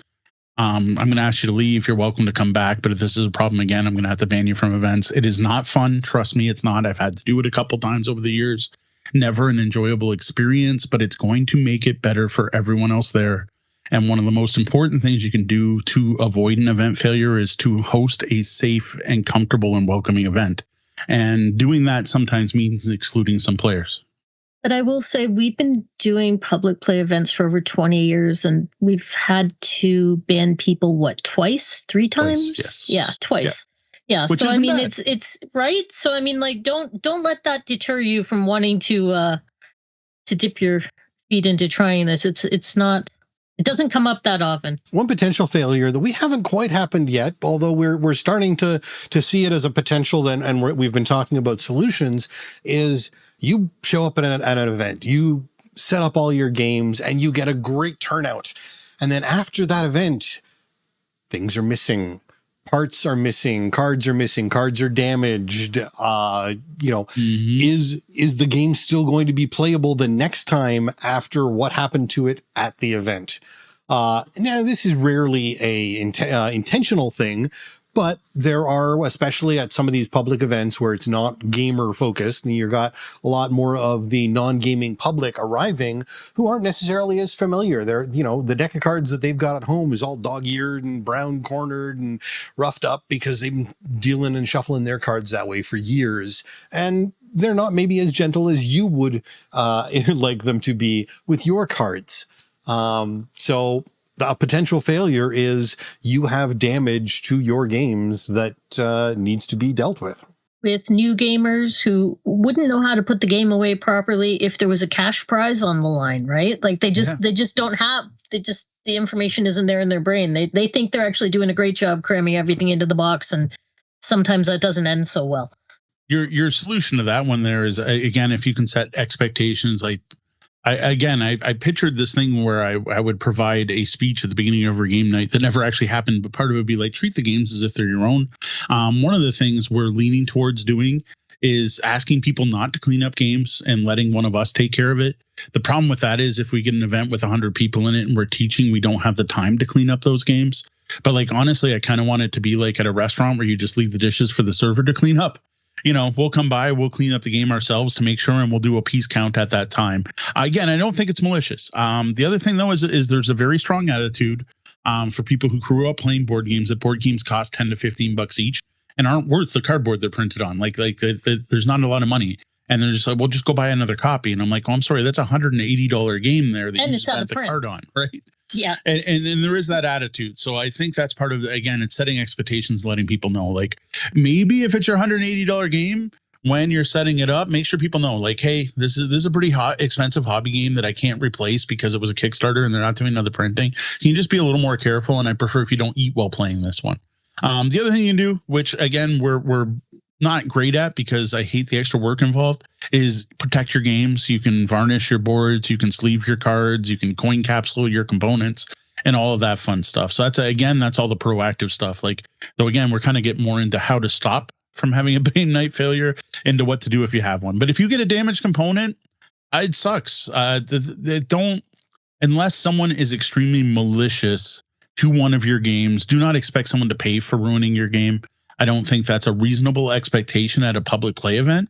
I'm going to ask you to leave. You're welcome to come back. But if this is a problem again, I'm going to have to ban you from events. It is not fun. Trust me, it's not. I've had to do it a couple times over the years. Never an enjoyable experience, but it's going to make it better for everyone else there. And one of the most important things you can do to avoid an event failure is to host a safe and comfortable and welcoming event. And doing that sometimes means excluding some players. But I will say we've been doing public play events for over 20 years, and we've had to ban people, twice, 3 times? Yes. Yeah, twice. Yeah. Which so I mean, bad. it's right. So I mean, don't let that deter you from wanting to dip your feet into trying this. It's not. It doesn't come up that often. One potential failure that we haven't quite happened yet, although we're starting to see it as a potential, and we've been talking about solutions, is you show up at an event, you set up all your games, and you get a great turnout. And then after that event, things are missing. Parts are missing, cards are damaged. Is the game still going to be playable the next time after what happened to it at the event? Now, this is rarely a intentional thing, but there are, especially at some of these public events where it's not gamer focused, and you've got a lot more of the non-gaming public arriving who aren't necessarily as familiar. They're, the deck of cards that they've got at home is all dog-eared and brown cornered and roughed up because they've been dealing and shuffling their cards that way for years. And they're not maybe as gentle as you would like them to be with your cards. So a potential failure is you have damage to your games that needs to be dealt with. With new gamers who wouldn't know how to put the game away properly if there was a cash prize on the line, right? Like they just don't have, the information isn't there in their brain. They think they're actually doing a great job cramming everything into the box, and sometimes that doesn't end so well. Your solution to that one there is, again, if you can set expectations, like I pictured this thing where I would provide a speech at the beginning of every game night that never actually happened, but part of it would be like, treat the games as if they're your own. One of the things we're leaning towards doing is asking people not to clean up games and letting one of us take care of it. The problem with that is if we get an event with 100 people in it and we're teaching, we don't have the time to clean up those games. But like, honestly, I kind of want it to be like at a restaurant where you just leave the dishes for the server to clean up. We'll come by, we'll clean up the game ourselves to make sure, and we'll do a piece count at that time. Again, I don't think it's malicious. The other thing, though, is there's a very strong attitude for people who grew up playing board games that board games cost $10 to $15 each and aren't worth the cardboard they're printed on. There's not a lot of money. And they're just like, well, just go buy another copy. And I'm like, oh, I'm sorry, that's $180 game there that you spent the card on, right? Yeah. And there is that attitude. So I think that's part of, again, it's setting expectations, letting people know, like, maybe if it's your $180 game, when you're setting it up, make sure people know, like, hey, this is a pretty expensive hobby game that I can't replace because it was a Kickstarter and they're not doing another printing. Can you just be a little more careful? And I prefer if you don't eat while playing this one. The other thing you can do, which again, we're not great at because I hate the extra work involved, is protect your games. You can varnish your boards, you can sleeve your cards, you can coin capsule your components, and all of that fun stuff. So that's all the proactive stuff. Like, though, again, we're kind of getting more into how to stop from having a game night failure into what to do if you have one. But if you get a damaged component, it sucks. Don't, unless someone is extremely malicious to one of your games, do not expect someone to pay for ruining your game. I don't think that's a reasonable expectation at a public play event.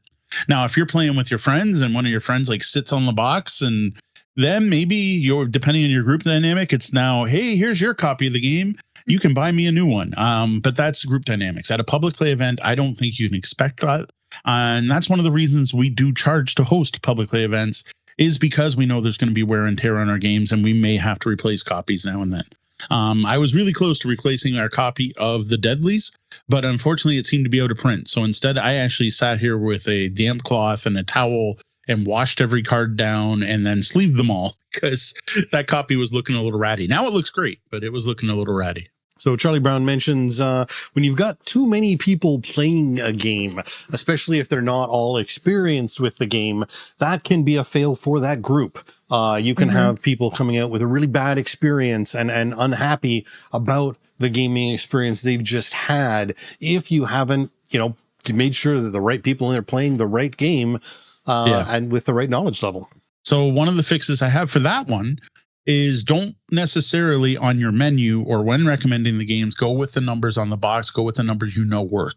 Now, if you're playing with your friends and one of your friends like sits on the box, and then maybe you're, depending on your group dynamic, it's now, hey, here's your copy of the game. You can buy me a new one. But that's group dynamics. At a public play event, I don't think you can expect that. And that's one of the reasons we do charge to host public play events, is because we know there's going to be wear and tear on our games, and we may have to replace copies now and then. I was really close to replacing our copy of the Deadlies, but unfortunately it seemed to be out of print. So instead, I actually sat here with a damp cloth and a towel and washed every card down and then sleeved them all because that copy was looking a little ratty. Now it looks great, but it was looking a little ratty. So Charlie Brown mentions when you've got too many people playing a game, especially if they're not all experienced with the game, that can be a fail for that group. You can have people coming out with a really bad experience and unhappy about the gaming experience they've just had if you haven't, made sure that the right people in there playing the right game and with the right knowledge level. So one of the fixes I have for that one is don't necessarily on your menu or when recommending the games, go with the numbers on the box, go with the numbers work.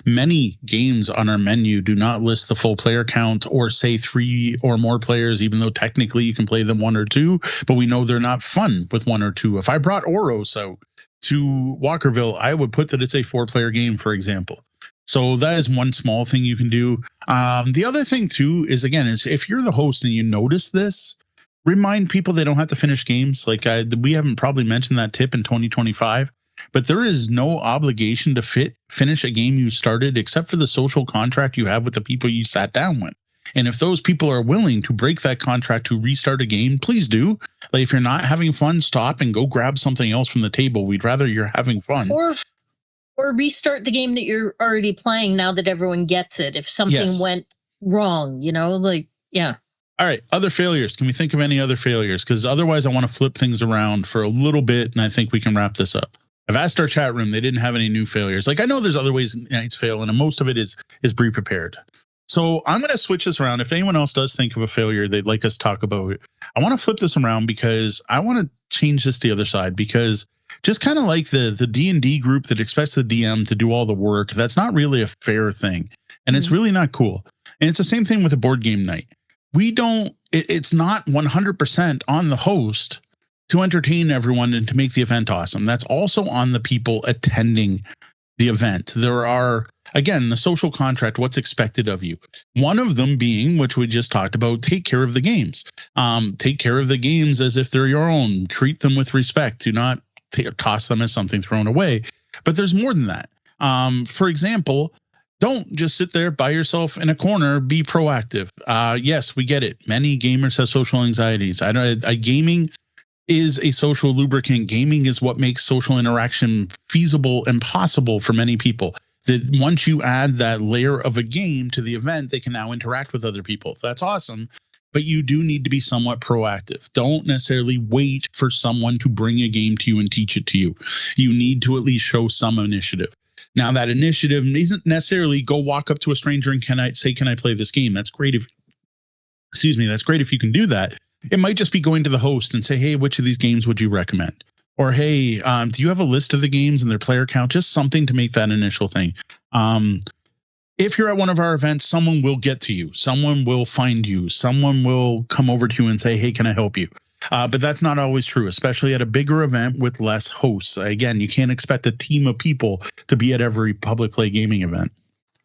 Many games on our menu do not list the full player count or say 3 or more players, even though technically you can play them 1 or 2, but we know they're not fun with 1 or 2. If I brought Oros out to Walkerville, I would put that it's a 4-player game, for example. So that is one small thing you can do. The other thing too is, again, is if you're the host and you notice this, remind people they don't have to finish games. Like we haven't probably mentioned that tip in 2025, but there is no obligation to finish a game you started except for the social contract you have with the people you sat down with. And if those people are willing to break that contract to restart a game, please do. Like, if you're not having fun, stop and go grab something else from the table. We'd rather you're having fun. Or restart the game that you're already playing now that everyone gets it. If something went wrong, yeah. All right, other failures. Can we think of any other failures? Because otherwise I want to flip things around for a little bit, and I think we can wrap this up. I've asked our chat room. They didn't have any new failures. Like, I know there's other ways nights fail, and most of it is be prepared. So I'm going to switch this around. If anyone else does think of a failure they'd like us to talk about, I want to flip this around because I want to change this to the other side, because just kind of like the D&D group that expects the DM to do all the work, that's not really a fair thing. And it's really not cool. And it's the same thing with a board game night. It's not 100% on the host to entertain everyone and to make the event awesome. That's also on the people attending the event. There are, again, the social contract, what's expected of you. One of them being, which we just talked about, take care of the games. Take care of the games as if they're your own. Treat them with respect. Do not toss them as something thrown away. But there's more than that. For example, don't just sit there by yourself in a corner. Be proactive. Yes, we get it. Many gamers have social anxieties. Gaming is a social lubricant. Gaming is what makes social interaction feasible and possible for many people. That once you add that layer of a game to the event, they can now interact with other people. That's awesome. But you do need to be somewhat proactive. Don't necessarily wait for someone to bring a game to you and teach it to you. You need to at least show some initiative. Now, that initiative isn't necessarily go walk up to a stranger and can I play this game? That's great that's great if you can do that. It might just be going to the host and say, hey, which of these games would you recommend? Or, hey, do you have a list of the games and their player count? Just something to make that initial thing. If you're at one of our events, someone will get to you. Someone will find you. Someone will come over to you and say, hey, can I help you? But that's not always true, especially at a bigger event with less hosts. Again, you can't expect a team of people to be at every public play gaming event.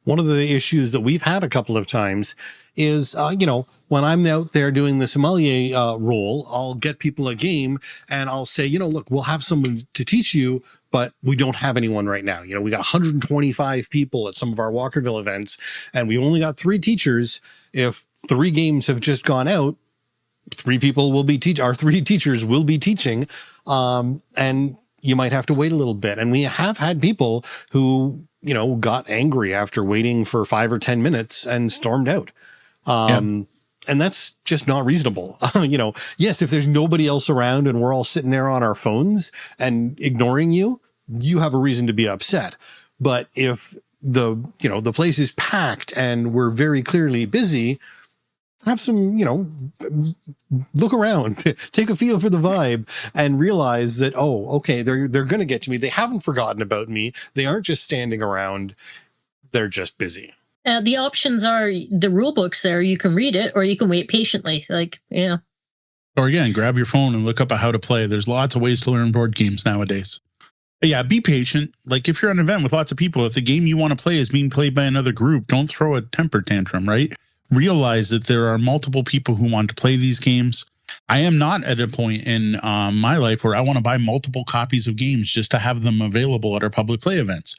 One of the issues that we've had a couple of times is, when I'm out there doing the sommelier role, I'll get people a game and I'll say, look, we'll have someone to teach you, but we don't have anyone right now. We got 125 people at some of our Walkerville events, and we only got 3 teachers. If 3 games have just gone out, 3 people will be our 3 teachers will be teaching. And you might have to wait a little bit. And we have had people who, got angry after waiting for 5 or 10 minutes and stormed out. And that's just not reasonable. Yes, if there's nobody else around and we're all sitting there on our phones and ignoring you, you have a reason to be upset. But if the place is packed and we're very clearly busy, have some, look around, take a feel for the vibe and realize that, okay, they're going to get to me. They haven't forgotten about me. They aren't just standing around. They're just busy. The options are the rule book's there. You can read it or you can wait patiently. Or again, grab your phone and look up how to play. There's lots of ways to learn board games nowadays. But yeah, be patient. Like if you're at an event with lots of people, if the game you want to play is being played by another group, don't throw a temper tantrum, right? Realize that there are multiple people who want to play these games. I am not at a point in my life where I want to buy multiple copies of games just to have them available at our public play events.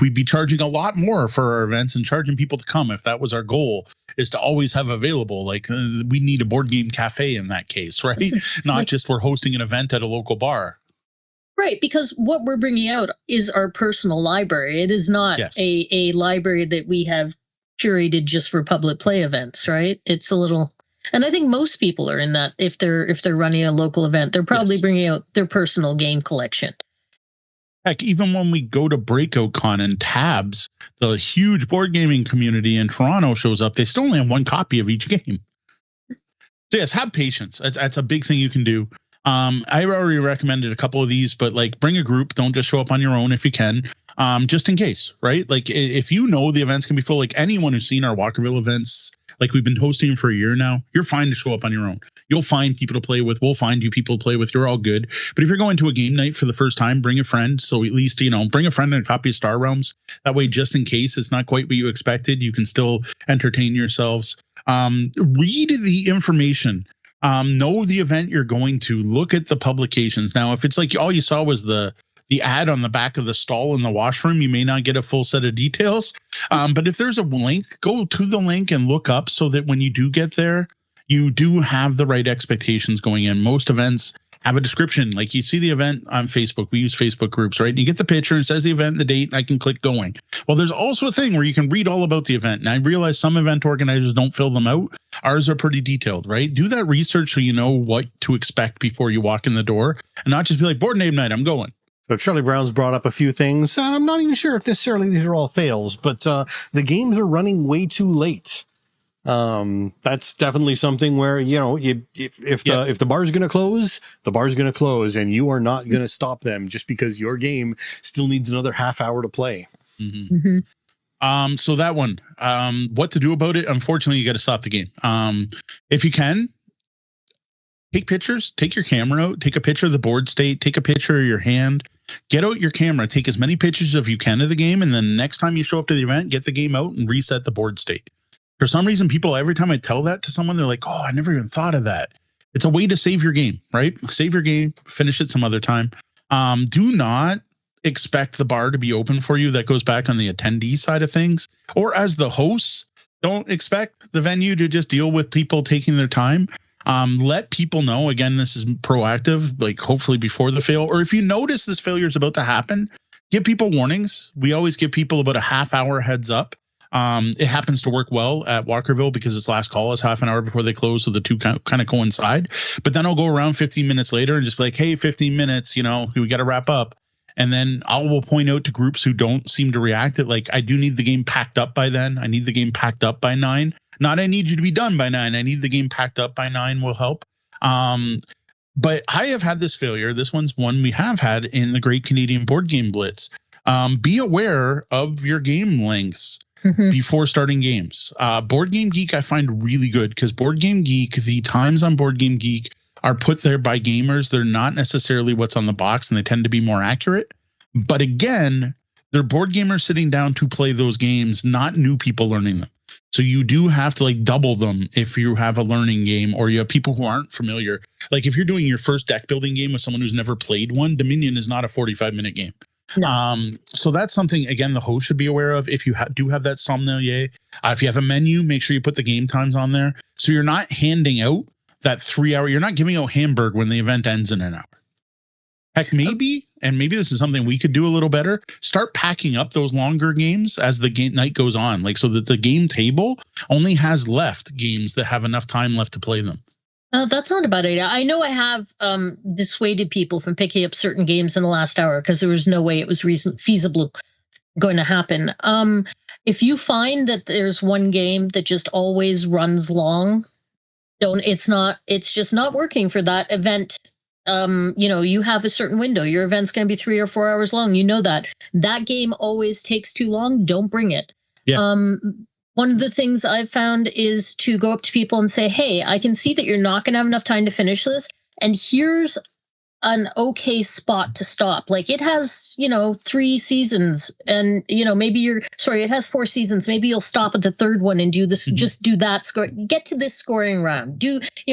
We'd be charging a lot more for our events and charging people to come if that was our goal, is to always have available. Like we need a board game cafe in that case, right? Not just we're hosting an event at a local bar. Right, because what we're bringing out is our personal library. It is not a library that we have curated just for public play events, right? It's a little, and I think most people are in that. If they're running a local event, they're probably bringing out their personal game collection. Heck, even when we go to Breakout Con and Tabs, the huge board gaming community in Toronto shows up, they still only have 1 copy of each game. So yes, have patience. That's a big thing you can do. I already recommended a couple of these, but like bring a group. Don't just show up on your own if you can, just in case, right? Like if the events can be full, like anyone who's seen our Walkerville events, like we've been hosting them for a year now, you're fine to show up on your own. You'll find people to play with. We'll find you people to play with. You're all good. But if you're going to a game night for the first time, bring a friend. So at least, bring a friend and a copy of Star Realms. That way, just in case it's not quite what you expected, you can still entertain yourselves. Read the information. Know the event you're going to. Look at the publications. Now, if it's like all you saw was the ad on the back of the stall in the washroom, you may not get a full set of details. But if there's a link, go to the link and look up so that when you do get there, you do have the right expectations going in. Most events have a description. Like you see the event on Facebook. We use Facebook groups, right? And you get the picture and it says the event, the date, and I can click going. Well, there's also a thing where you can read all about the event. And I realize some event organizers don't fill them out. Ours are pretty detailed, right? Do that research so you know what to expect before you walk in the door and not just be like, board game night, I'm going. So Charlie Brown's brought up a few things. I'm not even sure if necessarily these are all fails, but the games are running way too late. That's definitely something where, you know, if the bar's going to close, the bar's going to close, and you are not going to stop them just because your game still needs another half hour to play. So that one, what to do about it? Unfortunately, you got to stop the game. If you can, take pictures, take your camera out, take a picture of the board state, take a picture of your hand, get out your camera, take as many pictures as you can of the game. And then next time you show up to the event, get the game out and reset the board state. For some reason, people, every time I tell that to someone, they're like, oh, I never even thought of that. It's a way to save your game, right? Save your game, finish it some other time. Do not expect the bar to be open for you. That goes back on the attendee side of things. Or as the hosts, don't expect the venue to just deal with people taking their time. Let people know, again, this is proactive, like hopefully before the fail. Or if you notice this failure is about to happen, give people warnings. We always give people about a half hour heads up. It happens to work well at Walkerville because its last call is half an hour before they close, so the two kind of coincide. But then I'll go around 15 minutes later and just be like, hey, 15 minutes, you know, we got to wrap up. And then I will point out to groups who don't seem to react that, like, I do need the game packed up by then. I need the game packed up by 9. Not I need you to be done by 9. I need the game packed up by 9 will help. But I have had this failure. This one's one we have had in the Great Canadian Board Game Blitz. Be aware of your game lengths before starting games. Board Game Geek I find really good because Board Game Geek, the times on Board Game Geek are put there by gamers. They're not necessarily what's on the box, and they tend to be more accurate. But again, they're board gamers sitting down to play those games, not new people learning them. So you do have to like double them if you have a learning game or you have people who aren't familiar. Like if you're doing your first deck building game with someone who's never played one, Dominion is not a 45-minute game. No. So that's something, again, the host should be aware of. If you do have that sommelier, if you have a menu, make sure you put the game times on there. So you're not handing out that 3 hour, you're not giving out hamburger when the event ends in an hour. Heck, maybe, and maybe this is something we could do a little better, start packing up those longer games as the game night goes on, like so that the game table only has left games that have enough time left to play them. That's not a bad idea. I know I have dissuaded people from picking up certain games in the last hour because there was no way it was feasible going to happen. If you find that there's one game that just always runs long, it's just not working for that event. You have a certain window. Your event's going to be 3 or 4 hours long. You know that game always takes too long. Don't bring it. Yeah. One of the things I've found is to go up to people and say, hey, I can see that you're not going to have enough time to finish this. And here's an okay spot to stop. Like it has, 3 seasons and, it has 4 seasons. Maybe you'll stop at the third one and do this, just do that score, get to this scoring round.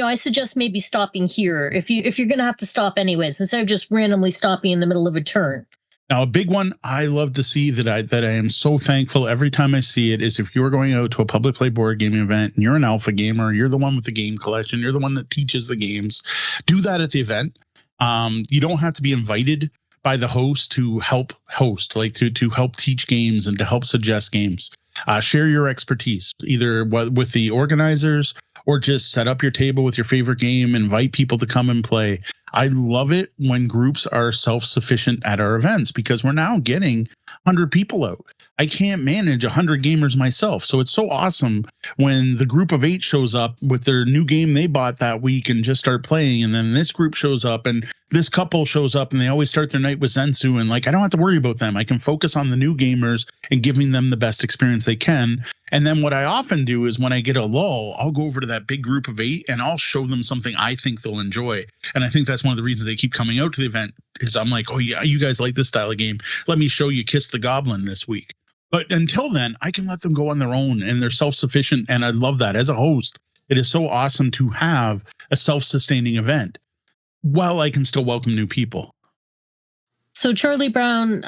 I suggest maybe stopping here if you're going to have to stop anyways, instead of just randomly stopping in the middle of a turn. Now, a big one I love to see that I am so thankful every time I see it is if you're going out to a public play board gaming event and you're an alpha gamer, you're the one with the game collection, you're the one that teaches the games, do that at the event. You don't have to be invited by the host to help host, like to help teach games and to help suggest games. Share your expertise, either with the organizers or just set up your table with your favorite game, invite people to come and play. I love it when groups are self-sufficient at our events because we're now getting 100 people out. I can't manage 100 gamers myself. So it's so awesome when the group of 8 shows up with their new game they bought that week and just start playing. And then this group shows up and this couple shows up and they always start their night with Zensu. And like, I don't have to worry about them. I can focus on the new gamers and giving them the best experience they can. And then what I often do is when I get a lull, I'll go over to that big group of 8 and I'll show them something I think they'll enjoy. And I think that's one of the reasons they keep coming out to the event is I'm like, oh yeah, you guys like this style of game. Let me show you Kiss the Goblin this week. But until then, I can let them go on their own and they're self-sufficient. And I love that. As a host, it is so awesome to have a self-sustaining event while I can still welcome new people. So Charlie Brown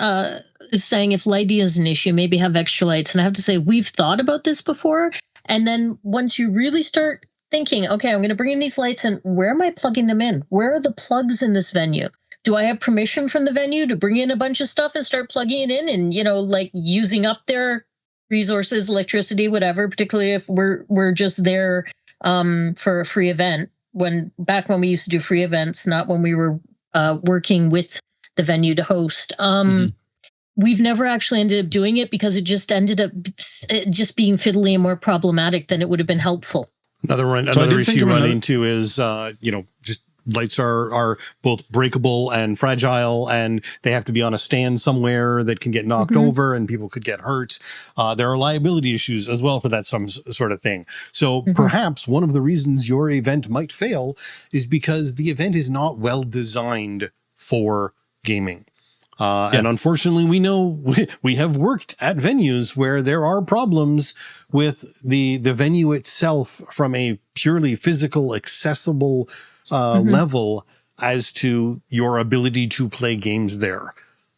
is saying if lighting is an issue, maybe have extra lights. And I have to say, we've thought about this before. And then once you really start thinking, okay, I'm going to bring in these lights and where am I plugging them in? Where are the plugs in this venue? Do I have permission from the venue to bring in a bunch of stuff and start plugging it in and, like using up their resources, electricity, whatever, particularly if we're just there for a free event back when we used to do free events, not when we were working with the venue to host. We've never actually ended up doing it because it just ended up just being fiddly and more problematic than it would have been helpful. Another issue you run into is, just lights are both breakable and fragile, and they have to be on a stand somewhere that can get knocked over and people could get hurt. There are liability issues as well for that some sort of thing. So perhaps one of the reasons your event might fail is because the event is not well designed for gaming. And unfortunately, we know we have worked at venues where there are problems with the venue itself from a purely physical, accessible level as to your ability to play games there.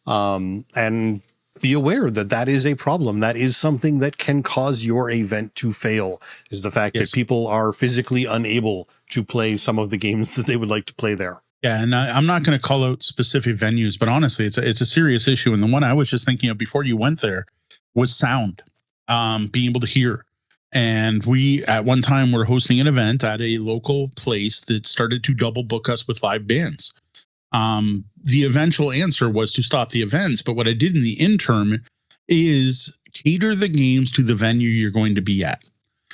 And be aware that that is a problem. That is something that can cause your event to fail, is the fact that people are physically unable to play some of the games that they would like to play there. Yeah, and I'm not going to call out specific venues, but honestly, it's a serious issue. And the one I was just thinking of before you went there was sound, being able to hear. And we, at one time, were hosting an event at a local place that started to double book us with live bands. The eventual answer was to stop the events. But what I did in the interim is cater the games to the venue you're going to be at.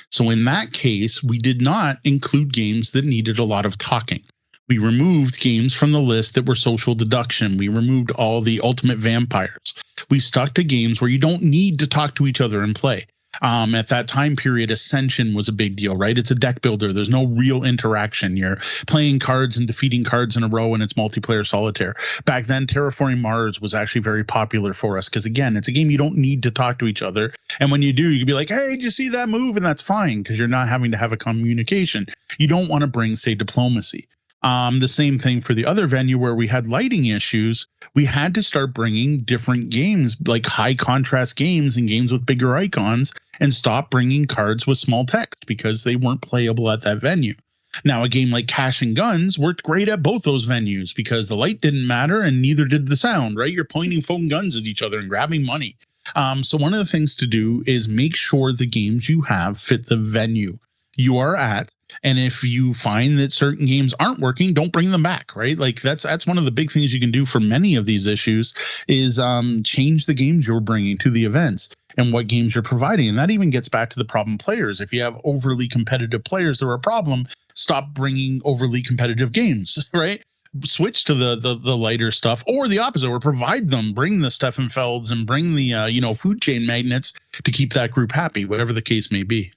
So in that case, we did not include games that needed a lot of talking. We removed games from the list that were social deduction. We removed all the ultimate vampires. We stuck to games where you don't need to talk to each other and play. At that time period, Ascension was a big deal, right? It's a deck builder. There's no real interaction. You're playing cards and defeating cards in a row, and it's multiplayer solitaire. Back then, Terraforming Mars was actually very popular for us because, again, it's a game you don't need to talk to each other. And when you do, you can be like, hey, did you see that move? And that's fine because you're not having to have a communication. You don't want to bring, say, diplomacy. The same thing for the other venue where we had lighting issues. We had to start bringing different games, like high contrast games and games with bigger icons, and stop bringing cards with small text because they weren't playable at that venue. Now, a game like Cash and Guns worked great at both those venues because the light didn't matter and neither did the sound, right? You're pointing foam guns at each other and grabbing money. So one of the things to do is make sure the games you have fit the venue you are at. And if you find that certain games aren't working, don't bring them back, right? Like that's one of the big things you can do for many of these issues is change the games you're bringing to the events and what games you're providing. And that even gets back to the problem players. If you have overly competitive players that are a problem, stop bringing overly competitive games, right? Switch to the lighter stuff, or the opposite, or provide them, bring the Steffenfelds and bring the food chain magnets to keep that group happy, whatever the case may be.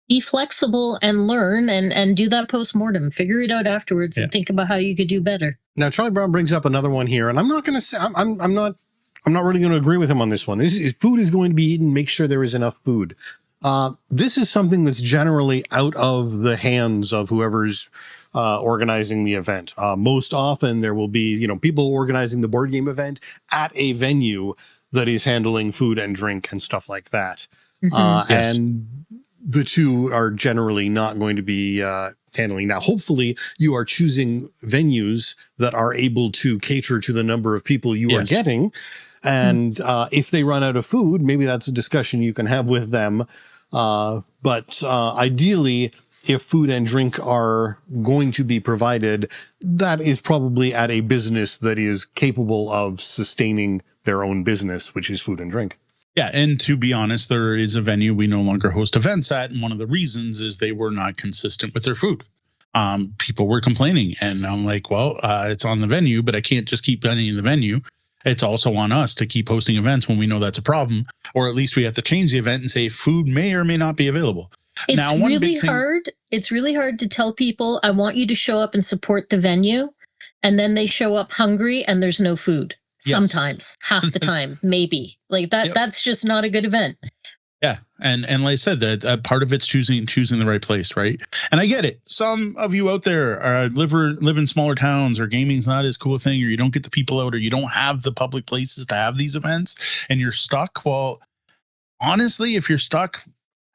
Be flexible and learn and do that post-mortem. Figure it out afterwards and think about how you could do better. Now, Charlie Brown brings up another one here, and I'm not going to say I'm not really going to agree with him on this one. Food is going to be eaten. Make sure there is enough food. This is something that's generally out of the hands of whoever's organizing the event. Most often, there will be people organizing the board game event at a venue that is handling food and drink and stuff like that. And the two are generally not going to be handling. Now, hopefully you are choosing venues that are able to cater to the number of people you are getting. And if they run out of food, maybe that's a discussion you can have with them. But ideally, if food and drink are going to be provided, that is probably at a business that is capable of sustaining their own business, which is food and drink. Yeah, and to be honest, there is a venue we no longer host events at, and one of the reasons is they were not consistent with their food. People were complaining, and I'm like, well, it's on the venue, but I can't just keep running the venue. It's also on us to keep hosting events when we know that's a problem, or at least we have to change the event and say food may or may not be available. It's really hard to tell people, I want you to show up and support the venue, and then they show up hungry and there's no food. Sometimes, half the time, maybe like that. That's just not a good event. Yeah, and like I said, that part of it's choosing the right place, right? And I get it. Some of you out there live in smaller towns, or gaming's not as cool a thing, or you don't get the people out, or you don't have the public places to have these events, and you're stuck. Well, honestly, if you're stuck,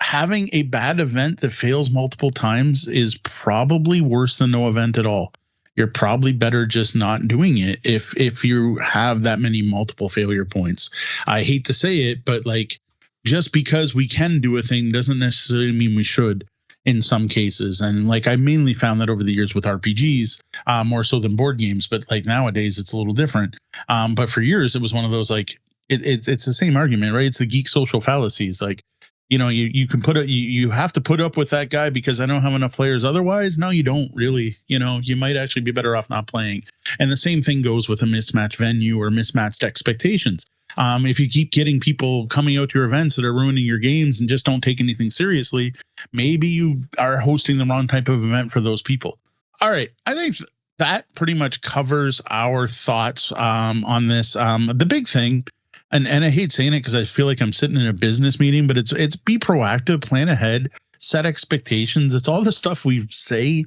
having a bad event that fails multiple times is probably worse than no event at all. You're probably better just not doing it if you have that many multiple failure points. I hate to say it, but like just because we can do a thing doesn't necessarily mean we should. in some cases. And like I mainly found that over the years with RPGs, more so than board games. But like nowadays it's a little different. But for years it was one of those like it's the same argument, right? It's the geek social fallacies. Like, you can you have to put up with that guy because I don't have enough players otherwise. No, you don't really. You might actually be better off not playing. And the same thing goes with a mismatched venue or mismatched expectations. If you keep getting people coming out to your events that are ruining your games and just don't take anything seriously, maybe you are hosting the wrong type of event for those people. All right. I think that pretty much covers our thoughts on this. The big thing, and I hate saying it because I feel like I'm sitting in a business meeting, but it's be proactive, plan ahead, set expectations. It's all the stuff we say.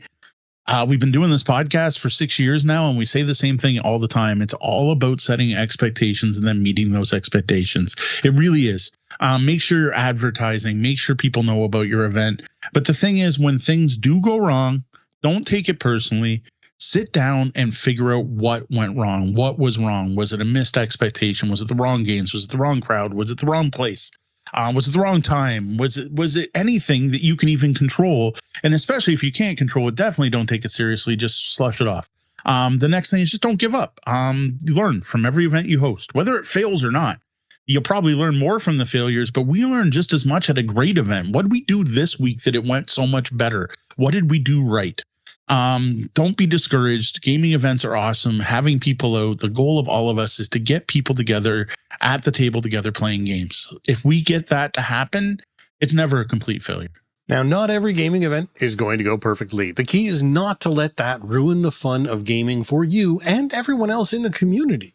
We've been doing this podcast for 6 years now, and we say the same thing all the time. It's all about setting expectations and then meeting those expectations. It really is. Make sure you're advertising. Make sure people know about your event. But the thing is, when things do go wrong, don't take it personally. Sit down and figure out what went wrong. What was wrong? Was it a missed expectation? Was it the wrong games? Was it the wrong crowd? Was it the wrong place? Was it the wrong time? Was it anything that you can even control? And especially if you can't control it, definitely don't take it seriously. Just slush it off. The next thing is just don't give up. Learn from every event you host, whether it fails or not. You'll probably learn more from the failures, but we learn just as much at a great event. What did we do this week that it went so much better? What did we do right? Don't be discouraged. Gaming events are awesome. Having people out, the goal of all of us is to get people together at the table together playing games. If we get that to happen, it's never a complete failure. Now, not every gaming event is going to go perfectly. The key is not to let that ruin the fun of gaming for you and everyone else in the community.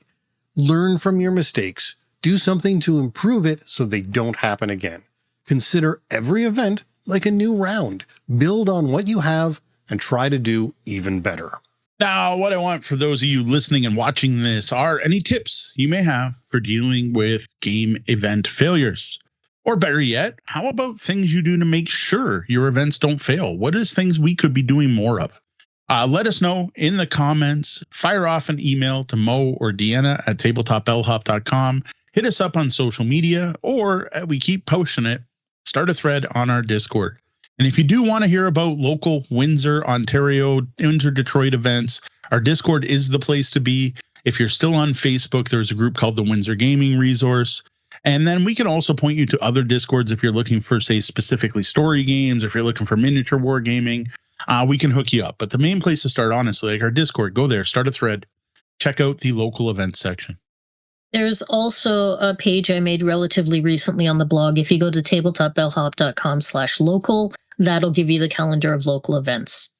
Learn from your mistakes. Do something to improve it so they don't happen again. Consider every event like a new round. Build on what you have and try to do even better. Now, what I want for those of you listening and watching this are any tips you may have for dealing with game event failures. Or better yet, how about things you do to make sure your events don't fail? What is things we could be doing more of? Let us know in the comments. Fire off an email to Mo or Deanna at tabletopbellhop.com. Hit us up on social media, or we keep posting it. Start a thread on our Discord. And if you do want to hear about local Windsor, Ontario, Windsor, Detroit events, our Discord is the place to be. If you're still on Facebook, there's a group called the Windsor Gaming Resource. And then we can also point you to other Discords if you're looking for, say, specifically story games, if you're looking for miniature wargaming, we can hook you up. But the main place to start, honestly, like our Discord, go there, start a thread, check out the local events section. There's also a page I made relatively recently on the blog. If you go to tabletopbellhop.com/local, that'll give you the calendar of local events.